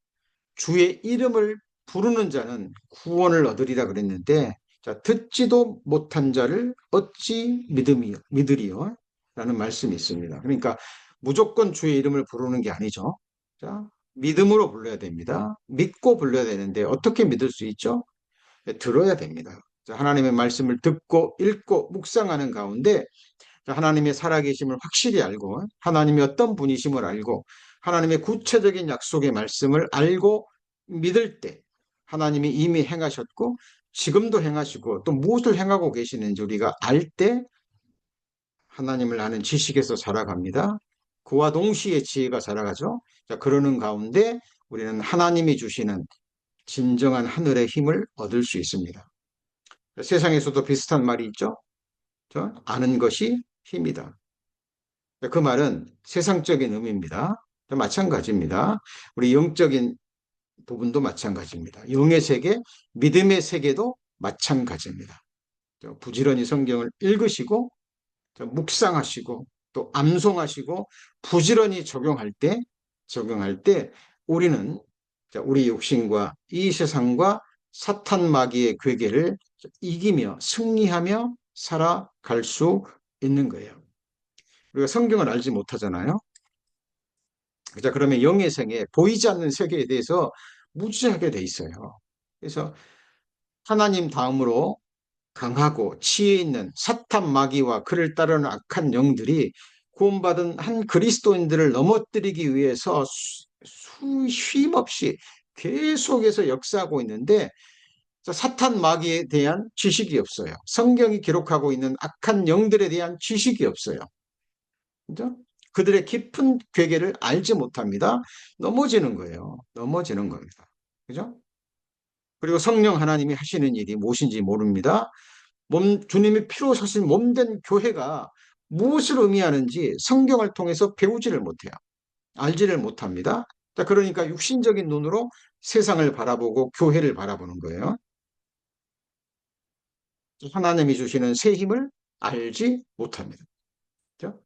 주의 이름을 부르는 자는 구원을 얻으리라 그랬는데 자, 듣지도 못한 자를 어찌 믿으리요? 라는 말씀이 있습니다. 그러니까 무조건 주의 이름을 부르는 게 아니죠. 자, 믿음으로 불러야 됩니다. 믿고 불러야 되는데 어떻게 믿을 수 있죠? 네, 들어야 됩니다. 자, 하나님의 말씀을 듣고 읽고 묵상하는 가운데 하나님의 살아계심을 확실히 알고 하나님이 어떤 분이심을 알고 하나님의 구체적인 약속의 말씀을 알고 믿을 때 하나님이 이미 행하셨고 지금도 행하시고 또 무엇을 행하고 계시는지 우리가 알 때 하나님을 아는 지식에서 자라갑니다. 그와 동시에 지혜가 자라가죠. 자, 그러는 가운데 우리는 하나님이 주시는 진정한 하늘의 힘을 얻을 수 있습니다. 세상에서도 비슷한 말이 있죠. 아는 것이 힘이다. 그 말은 세상적인 의미입니다. 마찬가지입니다. 우리 영적인 부분도 마찬가지입니다. 영의 세계, 믿음의 세계도 마찬가지입니다. 부지런히 성경을 읽으시고 묵상하시고 또 암송하시고 부지런히 적용할 때 우리는 우리 육신과 이 세상과 사탄 마귀의 괴계를 이기며 승리하며 살아갈 수 있는 거예요. 우리가 성경을 알지 못하잖아요. 자, 그러면 영의 세계, 보이지 않는 세계에 대해서 무지하게 돼 있어요. 그래서 하나님 다음으로 강하고 지혜 있는 사탄 마귀와 그를 따르는 악한 영들이 구원받은 한 그리스도인들을 넘어뜨리기 위해서 쉼 없이 계속해서 역사하고 있는데 사탄 마귀에 대한 지식이 없어요. 성경이 기록하고 있는 악한 영들에 대한 지식이 없어요. 그죠? 그들의 깊은 괴계를 알지 못합니다. 넘어지는 거예요. 넘어지는 겁니다. 그죠? 그리고 성령 하나님이 하시는 일이 무엇인지 모릅니다. 주님이 피로 사신 몸된 교회가 무엇을 의미하는지 성경을 통해서 배우지를 못해요. 알지를 못합니다. 자, 그러니까 육신적인 눈으로 세상을 바라보고 교회를 바라보는 거예요. 하나님이 주시는 새 힘을 알지 못합니다. 그렇죠?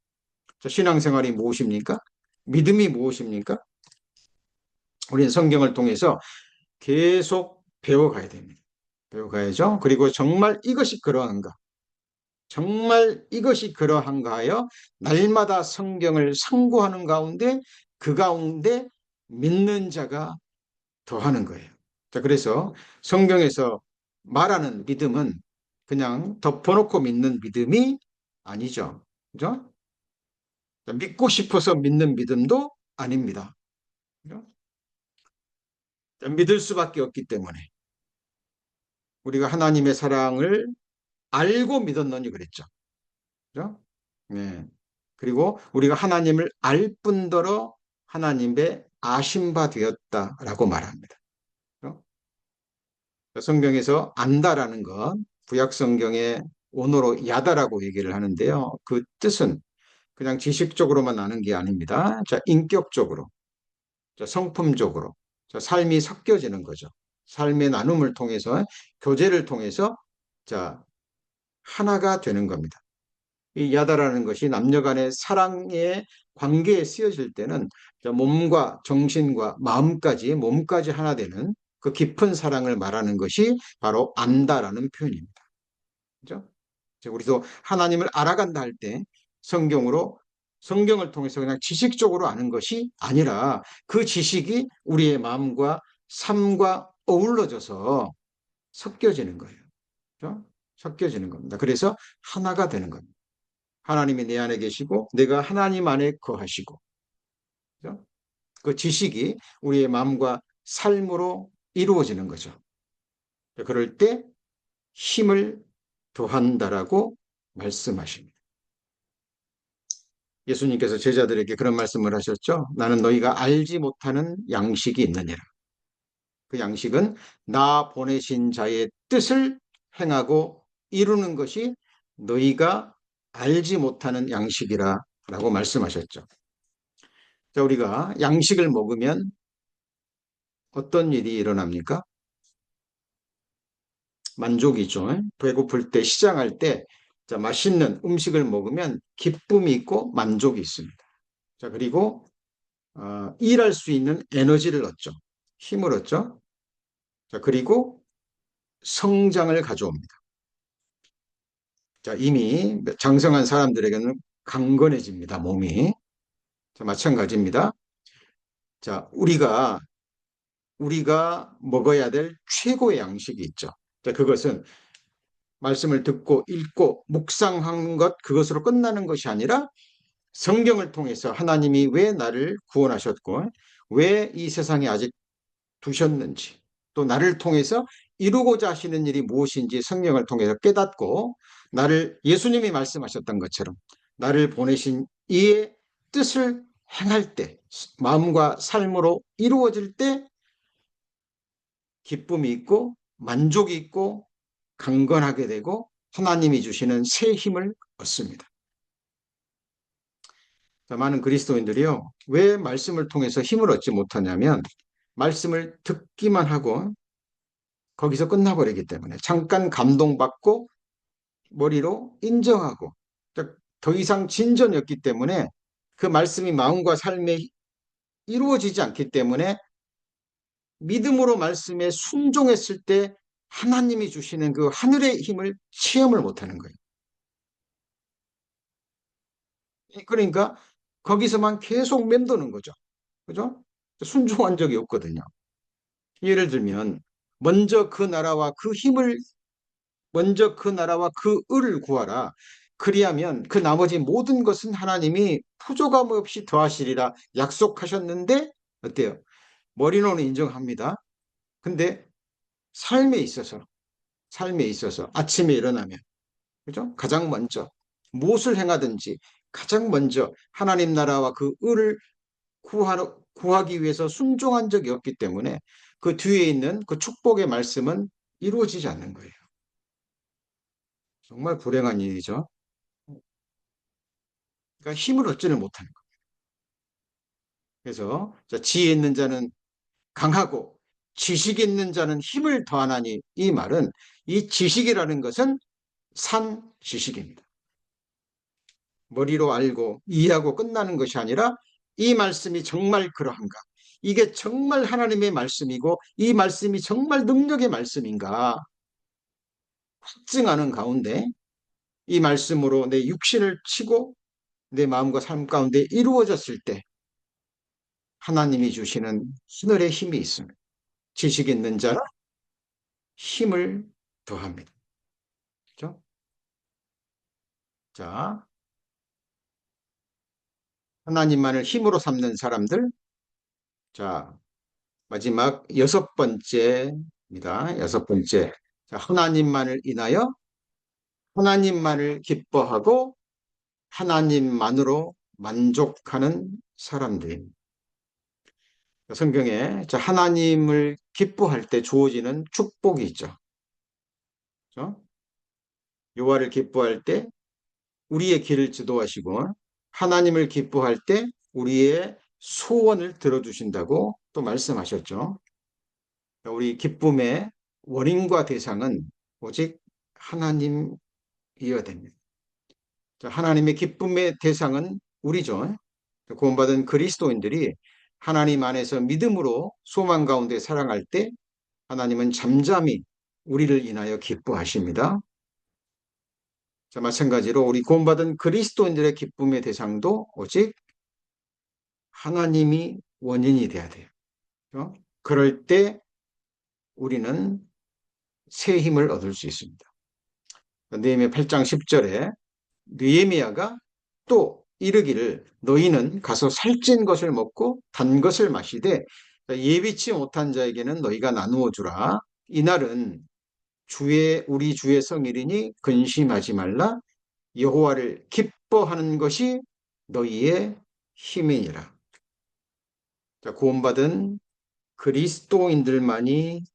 신앙생활이 무엇입니까? 믿음이 무엇입니까? 우리는 성경을 통해서 계속 배워가야 됩니다. 배워가야죠. 그리고 정말 이것이 그러한가? 정말 이것이 그러한가 하여 날마다 성경을 상고하는 가운데 그 가운데 믿는 자가 더하는 거예요. 자, 그래서 성경에서 말하는 믿음은 그냥 덮어놓고 믿는 믿음이 아니죠. 그죠? 자, 믿고 싶어서 믿는 믿음도 아닙니다. 그죠? 자, 믿을 수밖에 없기 때문에 우리가 하나님의 사랑을 알고 믿었느니 그랬죠. 그죠? 네. 그리고 우리가 하나님을 알 뿐더러 하나님의 아심바 되었다라고 말합니다. 그죠? 성경에서 안다라는 건 구약 성경의 원어로 야다라고 얘기를 하는데요. 그 뜻은 그냥 지식적으로만 아는 게 아닙니다. 자, 인격적으로, 자, 성품적으로, 자, 삶이 섞여지는 거죠. 삶의 나눔을 통해서, 교제를 통해서, 자, 하나가 되는 겁니다. 이 야다라는 것이 남녀 간의 사랑의 관계에 쓰여질 때는 몸과 정신과 마음까지 몸까지 하나 되는 그 깊은 사랑을 말하는 것이 바로 안다라는 표현입니다. 그죠? 우리도 하나님을 알아간다 할 때 성경으로 성경을 통해서 그냥 지식적으로 아는 것이 아니라 그 지식이 우리의 마음과 삶과 어우러져서 섞여지는 거예요. 그죠? 섞여지는 겁니다. 그래서 하나가 되는 겁니다. 하나님이 내 안에 계시고 내가 하나님 안에 거하시고 그죠? 그 지식이 우리의 마음과 삶으로 이루어지는 거죠. 그럴 때 힘을 더한다라고 말씀하십니다. 예수님께서 제자들에게 그런 말씀을 하셨죠. 나는 너희가 알지 못하는 양식이 있느니라. 그 양식은 나 보내신 자의 뜻을 행하고 이루는 것이 너희가 알지 못하는 양식이라 라고 말씀하셨죠. 자, 우리가 양식을 먹으면 어떤 일이 일어납니까? 만족이죠. 배고플 때, 시장할 때, 자, 맛있는 음식을 먹으면 기쁨이 있고 만족이 있습니다. 자, 그리고 일할 수 있는 에너지를 얻죠. 힘을 얻죠. 자, 그리고 성장을 가져옵니다. 자, 이미 장성한 사람들에게는 강건해집니다, 몸이. 자, 마찬가지입니다. 자, 우리가 먹어야 될 최고의 양식이 있죠. 자, 그것은 말씀을 듣고 읽고 묵상한 것, 그것으로 끝나는 것이 아니라 성경을 통해서 하나님이 왜 나를 구원하셨고, 왜 이 세상에 아직 두셨는지, 또 나를 통해서 이루고자 하시는 일이 무엇인지 성경을 통해서 깨닫고, 나를 예수님이 말씀하셨던 것처럼 나를 보내신 이의 뜻을 행할 때, 마음과 삶으로 이루어질 때 기쁨이 있고 만족이 있고 강건하게 되고 하나님이 주시는 새 힘을 얻습니다. 많은 그리스도인들이요, 왜 말씀을 통해서 힘을 얻지 못하냐면 말씀을 듣기만 하고 거기서 끝나버리기 때문에 잠깐 감동받고 머리로 인정하고 더 이상 진전이 없기 때문에 그 말씀이 마음과 삶에 이루어지지 않기 때문에 믿음으로 말씀에 순종했을 때 하나님이 주시는 그 하늘의 힘을 체험을 못하는 거예요. 그러니까 거기서만 계속 맴도는 거죠. 그죠? 순종한 적이 없거든요. 예를 들면 먼저 그 나라와 그 을을 구하라. 그리하면 그 나머지 모든 것은 하나님이 부족함 없이 더하시리라 약속하셨는데 어때요? 머리로는 인정합니다. 근데 삶에 있어서 아침에 일어나면 그죠? 가장 먼저 무엇을 행하든지 가장 먼저 하나님 나라와 그 을을 구하기 위해서 순종한 적이 없기 때문에 그 뒤에 있는 그 축복의 말씀은 이루어지지 않는 거예요. 정말 불행한 일이죠. 그러니까 힘을 얻지를 못하는 거예요. 그래서 지혜 있는 자는 강하고 지식 있는 자는 힘을 더하나니 이 말은 이 지식이라는 것은 산 지식입니다. 머리로 알고 이해하고 끝나는 것이 아니라 이 말씀이 정말 그러한가? 이게 정말 하나님의 말씀이고 이 말씀이 정말 능력의 말씀인가? 확증하는 가운데 이 말씀으로 내 육신을 치고 내 마음과 삶 가운데 이루어졌을 때 하나님이 주시는 하늘의 힘이 있습니다. 지식 있는 자는 힘을 더합니다. 그렇죠? 자, 하나님만을 힘으로 삼는 사람들. 자, 마지막 여섯 번째입니다. 여섯 번째. 자, 하나님만을 인하여 하나님만을 기뻐하고 하나님만으로 만족하는 사람들입니다. 성경에 자, 하나님을 기뻐할 때 주어지는 축복이 있죠. 그렇죠? 여호와를 기뻐할 때 우리의 길을 지도하시고 하나님을 기뻐할 때 우리의 소원을 들어주신다고 또 말씀하셨죠. 우리 기쁨의 원인과 대상은 오직 하나님이어야 됩니다. 하나님의 기쁨의 대상은 우리죠. 구원받은 그리스도인들이 하나님 안에서 믿음으로 소망 가운데 살아갈 때 하나님은 잠잠히 우리를 인하여 기뻐하십니다. 자, 마찬가지로 우리 구원받은 그리스도인들의 기쁨의 대상도 오직 하나님이 원인이 돼야 돼요. 그럴 때 우리는 새 힘을 얻을 수 있습니다. 느헤미야 8장 10절에 느헤미야가 또 이르기를 너희는 가서 살찐 것을 먹고 단 것을 마시되 예비치 못한 자에게는 너희가 나누어 주라. 이날은 우리 주의 성일이니 근심하지 말라. 여호와를 기뻐하는 것이 너희의 힘이니라. 자, 구원받은 그리스도인들만이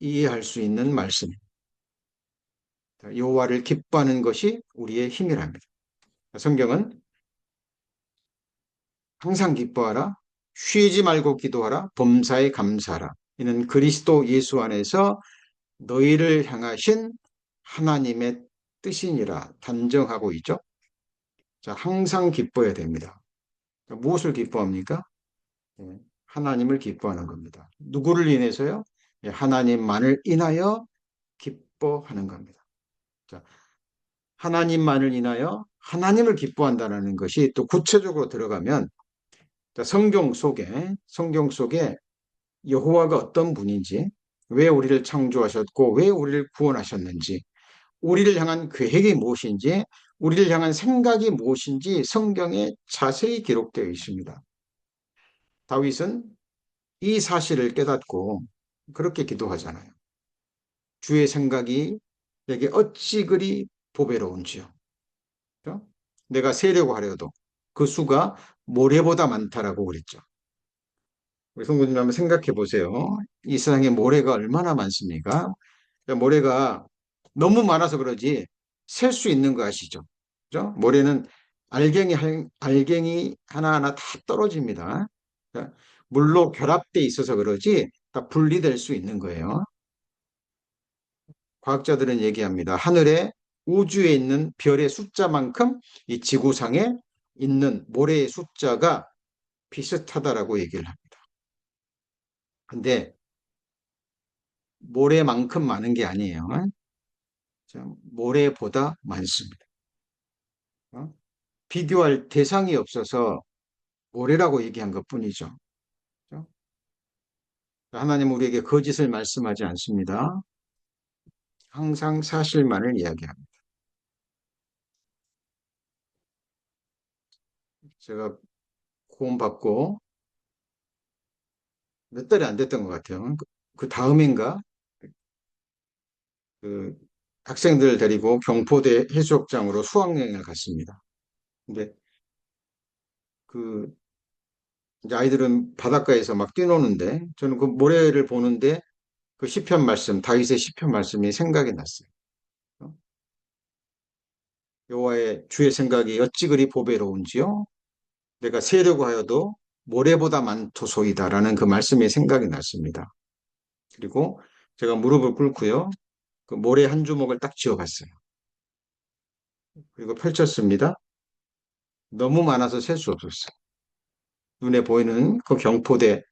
이해할 수 있는 말씀입니다. 여호와를 기뻐하는 것이 우리의 힘이랍니다. 성경은 항상 기뻐하라, 쉬지 말고 기도하라, 범사에 감사하라. 이는 그리스도 예수 안에서 너희를 향하신 하나님의 뜻이니라 단정하고 있죠. 자, 항상 기뻐해야 됩니다. 무엇을 기뻐합니까? 하나님을 기뻐하는 겁니다. 누구를 인해서요? 하나님만을 인하여 기뻐하는 겁니다. 자, 하나님만을 인하여 하나님을 기뻐한다는 것이 또 구체적으로 들어가면 성경 속에 여호와가 어떤 분인지, 왜 우리를 창조하셨고 왜 우리를 구원하셨는지, 우리를 향한 계획이 무엇인지, 우리를 향한 생각이 무엇인지 성경에 자세히 기록되어 있습니다. 다윗은 이 사실을 깨닫고 그렇게 기도하잖아요. 주의 생각이 내게 어찌 그리 보배로운지요. 그렇죠? 내가 세려고 하려도 그 수가 모래보다 많다라고 그랬죠. 우리 성도님 한번 생각해 보세요. 이 세상에 모래가 얼마나 많습니까? 모래가 너무 많아서 그러지 셀 수 있는 거 아시죠? 그죠? 모래는 알갱이 하나하나 다 떨어집니다. 그러니까 물로 결합돼 있어서 그러지 다 분리될 수 있는 거예요. 과학자들은 얘기합니다. 하늘에 우주에 있는 별의 숫자만큼 이 지구상에 있는 모래의 숫자가 비슷하다라고 얘기를 합니다. 근데 모래만큼 많은 게 아니에요. 모래보다 많습니다. 비교할 대상이 없어서 모래라고 얘기한 것뿐이죠. 하나님 우리에게 거짓을 말씀하지 않습니다. 항상 사실만을 이야기합니다. 제가 구원받고 몇 달이 안 됐던 것 같아요. 그 다음인가 그 학생들 데리고 경포대 해수욕장으로 수학여행을 갔습니다. 근데 그 이제 아이들은 바닷가에서 막 뛰노는데 저는 그 모래를 보는데 그 시편 말씀, 다윗의 시편 말씀이 생각이 났어요. 여호와의 주의 생각이 어찌 그리 보배로운지요. 내가 세려고 하여도 모래보다 많도소이다라는 그 말씀이 생각이 났습니다. 그리고 제가 무릎을 꿇고요. 그 모래 한 주먹을 딱 쥐어봤어요. 그리고 펼쳤습니다. 너무 많아서 셀 수 없었어요. 눈에 보이는 그 경포대,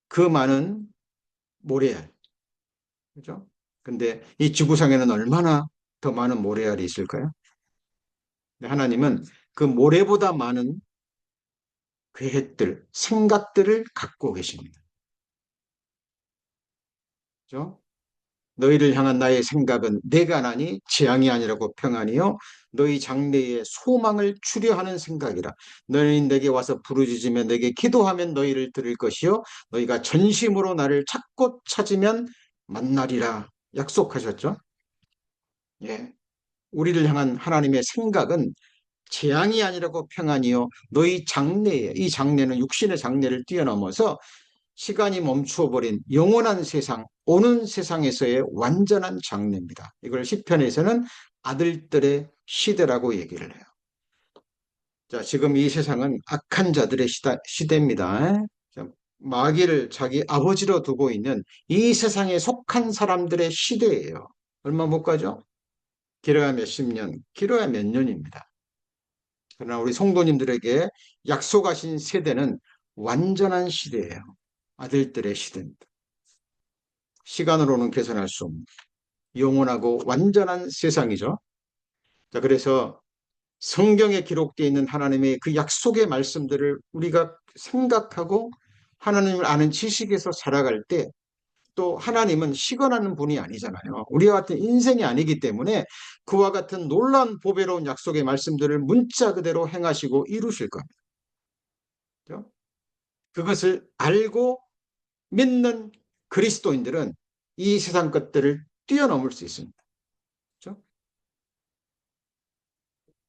그 많은 모래알. 그죠? 근데 이 지구상에는 얼마나 더 많은 모래알이 있을까요? 하나님은 그 모래보다 많은 계획들, 생각들을 갖고 계십니다. 그죠? 너희를 향한 나의 생각은 내가 나니 재앙이 아니라고 평안이요 너희 장래에 소망을 주려 하는 생각이라. 너희 내게 와서 부르짖으며 내게 기도하면 너희를 들을 것이요 너희가 전심으로 나를 찾고 찾으면 만나리라 약속하셨죠. 예. 우리를 향한 하나님의 생각은 재앙이 아니라고 평안이요 너희 장래에, 이 장래는 육신의 장래를 뛰어넘어서 시간이 멈추어 버린 영원한 세상, 오는 세상에서의 완전한 장래입니다. 이걸 시편에서는 아들들의 시대라고 얘기를 해요. 자, 지금 이 세상은 악한 자들의 시대입니다. 자, 마귀를 자기 아버지로 두고 있는 이 세상에 속한 사람들의 시대예요. 얼마 못 가죠? 길어야 몇십 년, 길어야 몇 년입니다. 그러나 우리 성도님들에게 약속하신 세대는 완전한 시대예요. 아들들의 시대입니다. 시간으로는 계산할 수 없는 영원하고 완전한 세상이죠. 자, 그래서 성경에 기록되어 있는 하나님의 그 약속의 말씀들을 우리가 생각하고 하나님을 아는 지식에서 살아갈 때 또 하나님은 시건하는 분이 아니잖아요. 우리와 같은 인생이 아니기 때문에 그와 같은 놀라운 보배로운 약속의 말씀들을 문자 그대로 행하시고 이루실 겁니다. 그렇죠? 그것을 알고 믿는 그리스도인들은 이 세상 것들을 뛰어넘을 수 있습니다. 그렇죠?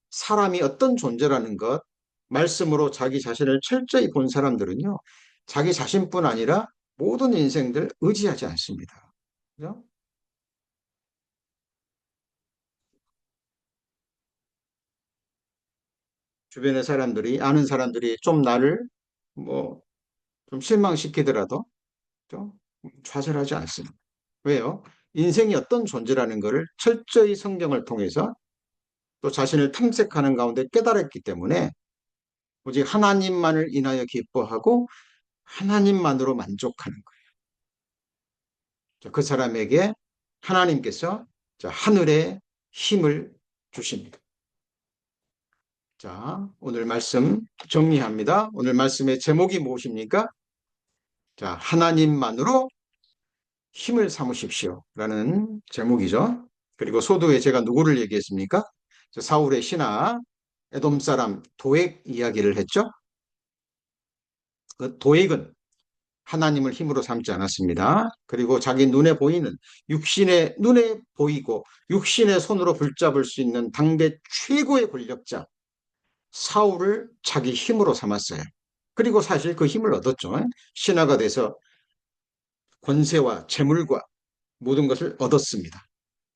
사람이 어떤 존재라는 것, 말씀으로 자기 자신을 철저히 본 사람들은요, 자기 자신뿐 아니라 모든 인생들 의지하지 않습니다. 그죠? 주변의 사람들이, 아는 사람들이 좀 나를 뭐, 좀 실망시키더라도 좀 좌절하지 않습니다. 왜요? 인생이 어떤 존재라는 것을 철저히 성경을 통해서 또 자신을 탐색하는 가운데 깨달았기 때문에 오직 하나님만을 인하여 기뻐하고 하나님만으로 만족하는 거예요. 그 사람에게 하나님께서 하늘의 힘을 주십니다. 자, 오늘 말씀 정리합니다. 오늘 말씀의 제목이 무엇입니까? 자, 하나님만으로 힘을 삼으십시오. 라는 제목이죠. 그리고 소도에 제가 누구를 얘기했습니까? 사울의 신하, 에돔 사람 도액 이야기를 했죠. 그 도액은 하나님을 힘으로 삼지 않았습니다. 그리고 자기 눈에 보이는 육신의 눈에 보이고 육신의 손으로 붙잡을 수 있는 당대 최고의 권력자 사울을 자기 힘으로 삼았어요. 그리고 사실 그 힘을 얻었죠. 신하가 돼서 권세와 재물과 모든 것을 얻었습니다.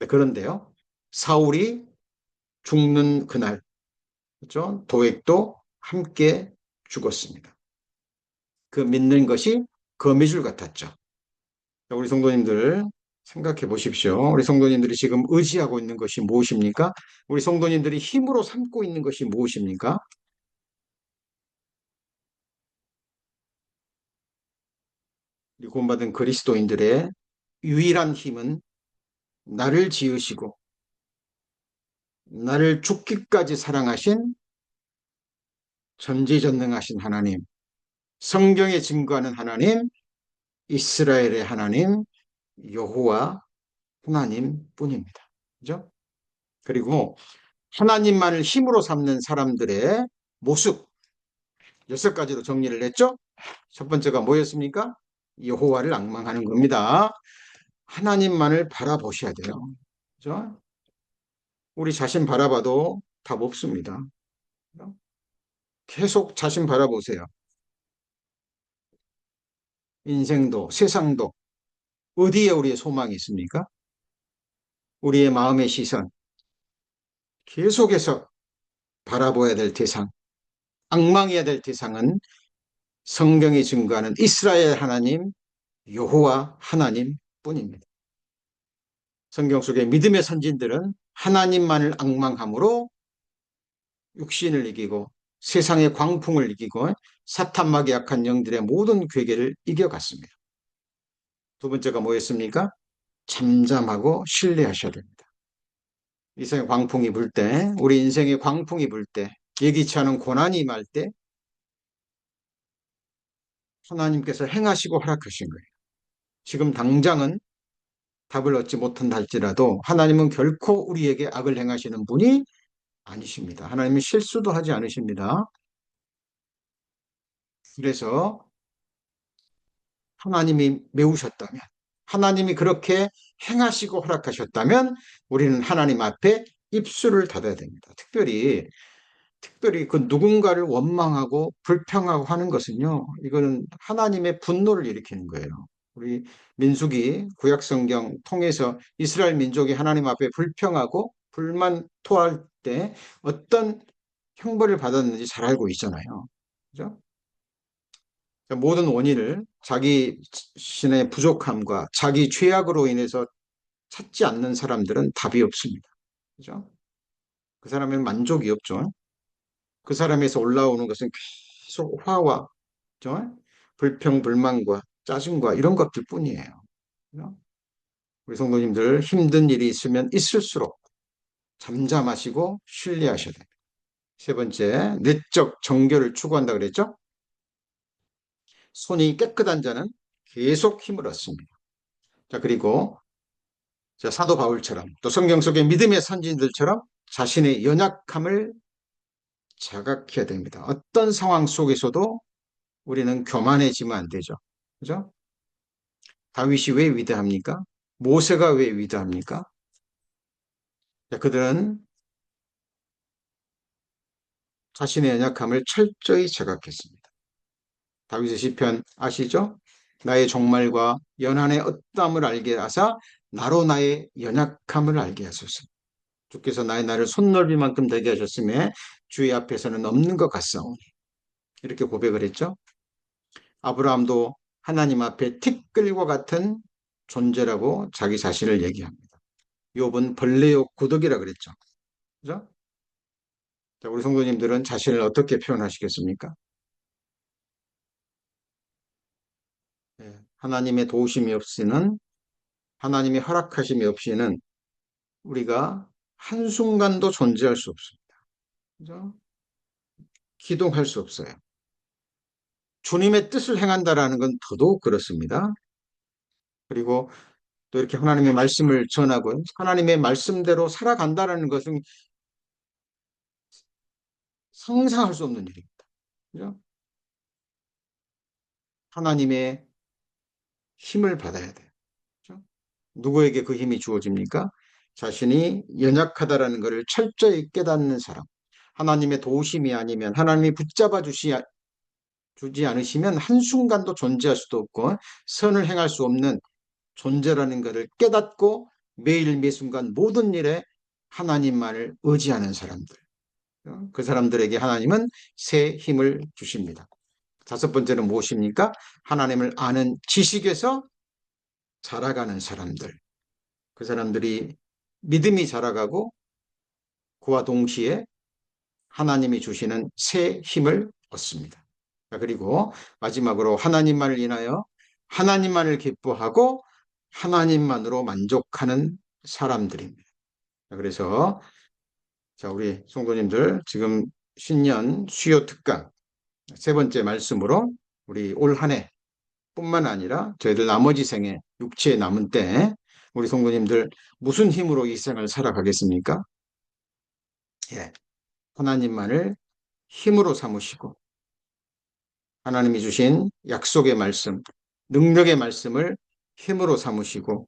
그런데요, 사울이 죽는 그날, 그렇죠? 도액도 함께 죽었습니다. 그 믿는 것이 거미줄 같았죠. 우리 성도님들 생각해 보십시오. 우리 성도님들이 지금 의지하고 있는 것이 무엇입니까? 우리 성도님들이 힘으로 삼고 있는 것이 무엇입니까? 우리 구원받은 그리스도인들의 유일한 힘은 나를 지으시고 나를 죽기까지 사랑하신 전지전능하신 하나님, 성경에 증거하는 하나님, 이스라엘의 하나님, 여호와 하나님 뿐입니다. 그죠? 그리고 하나님만을 힘으로 삼는 사람들의 모습, 6가지로 정리를 했죠? 첫 번째가 뭐였습니까? 여호와를 앙망하는 겁니다. 하나님만을 바라보셔야 돼요. 그죠? 우리 자신 바라봐도 답 없습니다. 계속 자신 바라보세요. 인생도 세상도 어디에 우리의 소망이 있습니까? 우리의 마음의 시선 계속해서 바라봐야 될 대상, 앙망해야 될 대상은 성경이 증거하는 이스라엘 하나님, 여호와 하나님 뿐입니다. 성경 속의 믿음의 선진들은 하나님만을 앙망함으로 육신을 이기고 세상의 광풍을 이기고 사탄막이 약한 영들의 모든 괴계를 이겨갔습니다. 두 번째가 뭐였습니까? 잠잠하고 신뢰하셔야 됩니다. 이 세상의 광풍이 불 때, 우리 인생의 광풍이 불 때, 예기치 않은 고난이 임할 때 하나님께서 행하시고 허락하신 거예요. 지금 당장은 답을 얻지 못한다 할지라도 하나님은 결코 우리에게 악을 행하시는 분이 아니십니다. 하나님은 실수도 하지 않으십니다. 그래서 하나님이 메우셨다면, 하나님이 그렇게 행하시고 허락하셨다면 우리는 하나님 앞에 입술을 닫아야 됩니다. 특별히 그 누군가를 원망하고 불평하고 하는 것은요, 이거는 하나님의 분노를 일으키는 거예요. 우리 민수기 구약성경 통해서 이스라엘 민족이 하나님 앞에 불평하고 불만 토할 때 어떤 형벌을 받았는지 잘 알고 있잖아요. 그죠? 모든 원인을 자기 신의 부족함과 자기 죄악으로 인해서 찾지 않는 사람들은 답이 없습니다. 그죠? 그 사람은 만족이 없죠. 그 사람에서 올라오는 것은 계속 화와 그죠? 불평, 불만과 짜증과 이런 것들 뿐이에요. 그죠? 우리 성도님들 힘든 일이 있으면 있을수록 잠잠하시고 신뢰하셔야 돼요. 세 번째, 내적 정결을 추구한다 그랬죠? 손이 깨끗한 자는 계속 힘을 얻습니다. 자, 그리고 사도 바울처럼 또 성경 속의 믿음의 선진들처럼 자신의 연약함을 자각해야 됩니다. 어떤 상황 속에서도 우리는 교만해지면 안 되죠. 그죠? 다윗이 왜 위대합니까? 모세가 왜 위대합니까? 자, 그들은 자신의 연약함을 철저히 자각했습니다. 다윗의 시편 아시죠? 나의 종말과 연한의 어떠함을 알게 하사 나로 나의 연약함을 알게 하소서. 주께서 나를 손넓이만큼 되게 하셨음에 주의 앞에서는 없는 것 같사오니 이렇게 고백을 했죠. 아브라함도 하나님 앞에 티끌과 같은 존재라고 자기 자신을 얘기합니다. 욥은 벌레요 고독이라 그랬죠. 그죠? 자, 우리 성도님들은 자신을 어떻게 표현하시겠습니까? 하나님의 도우심이 없이는 하나님의 허락하심이 없이는 우리가 한순간도 존재할 수 없습니다. 그죠? 기동할 수 없어요. 주님의 뜻을 행한다라는 건 더더욱 그렇습니다. 그리고 또 이렇게 하나님의 말씀을 전하고 하나님의 말씀대로 살아간다라는 것은 상상할 수 없는 일입니다. 그죠? 하나님의 힘을 받아야 돼요. 그죠? 누구에게 그 힘이 주어집니까? 자신이 연약하다라는 것을 철저히 깨닫는 사람. 하나님의 도우심이 아니면 하나님이 주지 않으시면 한순간도 존재할 수도 없고 선을 행할 수 없는 존재라는 것을 깨닫고 매일 매순간 모든 일에 하나님만을 의지하는 사람들. 그 사람들에게 하나님은 새 힘을 주십니다. 다섯 번째는 무엇입니까? 하나님을 아는 지식에서 자라가는 사람들. 그 사람들이 믿음이 자라가고 그와 동시에 하나님이 주시는 새 힘을 얻습니다. 그리고 마지막으로 하나님만을 인하여 하나님만을 기뻐하고 하나님만으로 만족하는 사람들입니다. 그래서 우리 성도님들 지금 신년 수요 특강 세 번째 말씀으로 우리 올 한 해 뿐만 아니라 저희들 나머지 생에 육체에 남은 때 우리 성도님들 무슨 힘으로 이 생을 살아가겠습니까? 예, 하나님만을 힘으로 삼으시고 하나님이 주신 약속의 말씀, 능력의 말씀을 힘으로 삼으시고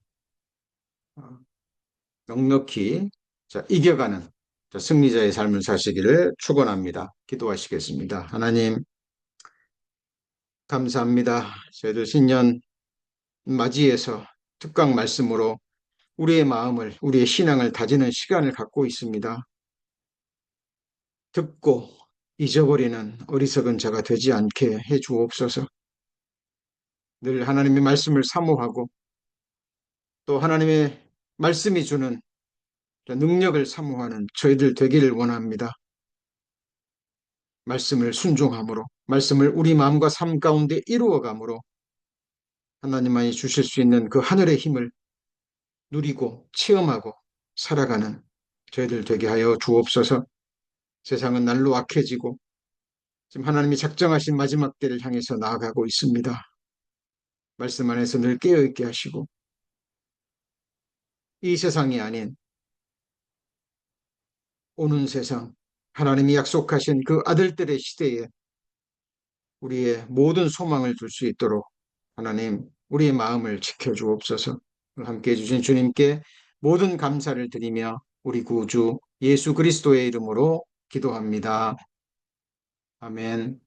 넉넉히 이겨가는 승리자의 삶을 사시기를 축원합니다. 기도하시겠습니다. 하나님 감사합니다. 저희들 신년 맞이해서 특강 말씀으로 우리의 마음을, 우리의 신앙을 다지는 시간을 갖고 있습니다. 듣고 잊어버리는 어리석은 자가 되지 않게 해 주옵소서. 늘 하나님의 말씀을 사모하고 또 하나님의 말씀이 주는 능력을 사모하는 저희들 되기를 원합니다. 말씀을 순종함으로, 말씀을 우리 마음과 삶 가운데 이루어감으로 하나님만이 주실 수 있는 그 하늘의 힘을 누리고 체험하고 살아가는 저희들 되게 하여 주옵소서. 세상은 날로 악해지고 지금 하나님이 작정하신 마지막 때를 향해서 나아가고 있습니다. 말씀 안에서 늘 깨어있게 하시고 이 세상이 아닌 오는 세상, 하나님이 약속하신 그 아들들의 시대에 우리의 모든 소망을 둘 수 있도록 하나님 우리의 마음을 지켜주옵소서. 함께 해주신 주님께 모든 감사를 드리며 우리 구주 예수 그리스도의 이름으로 기도합니다. 아멘.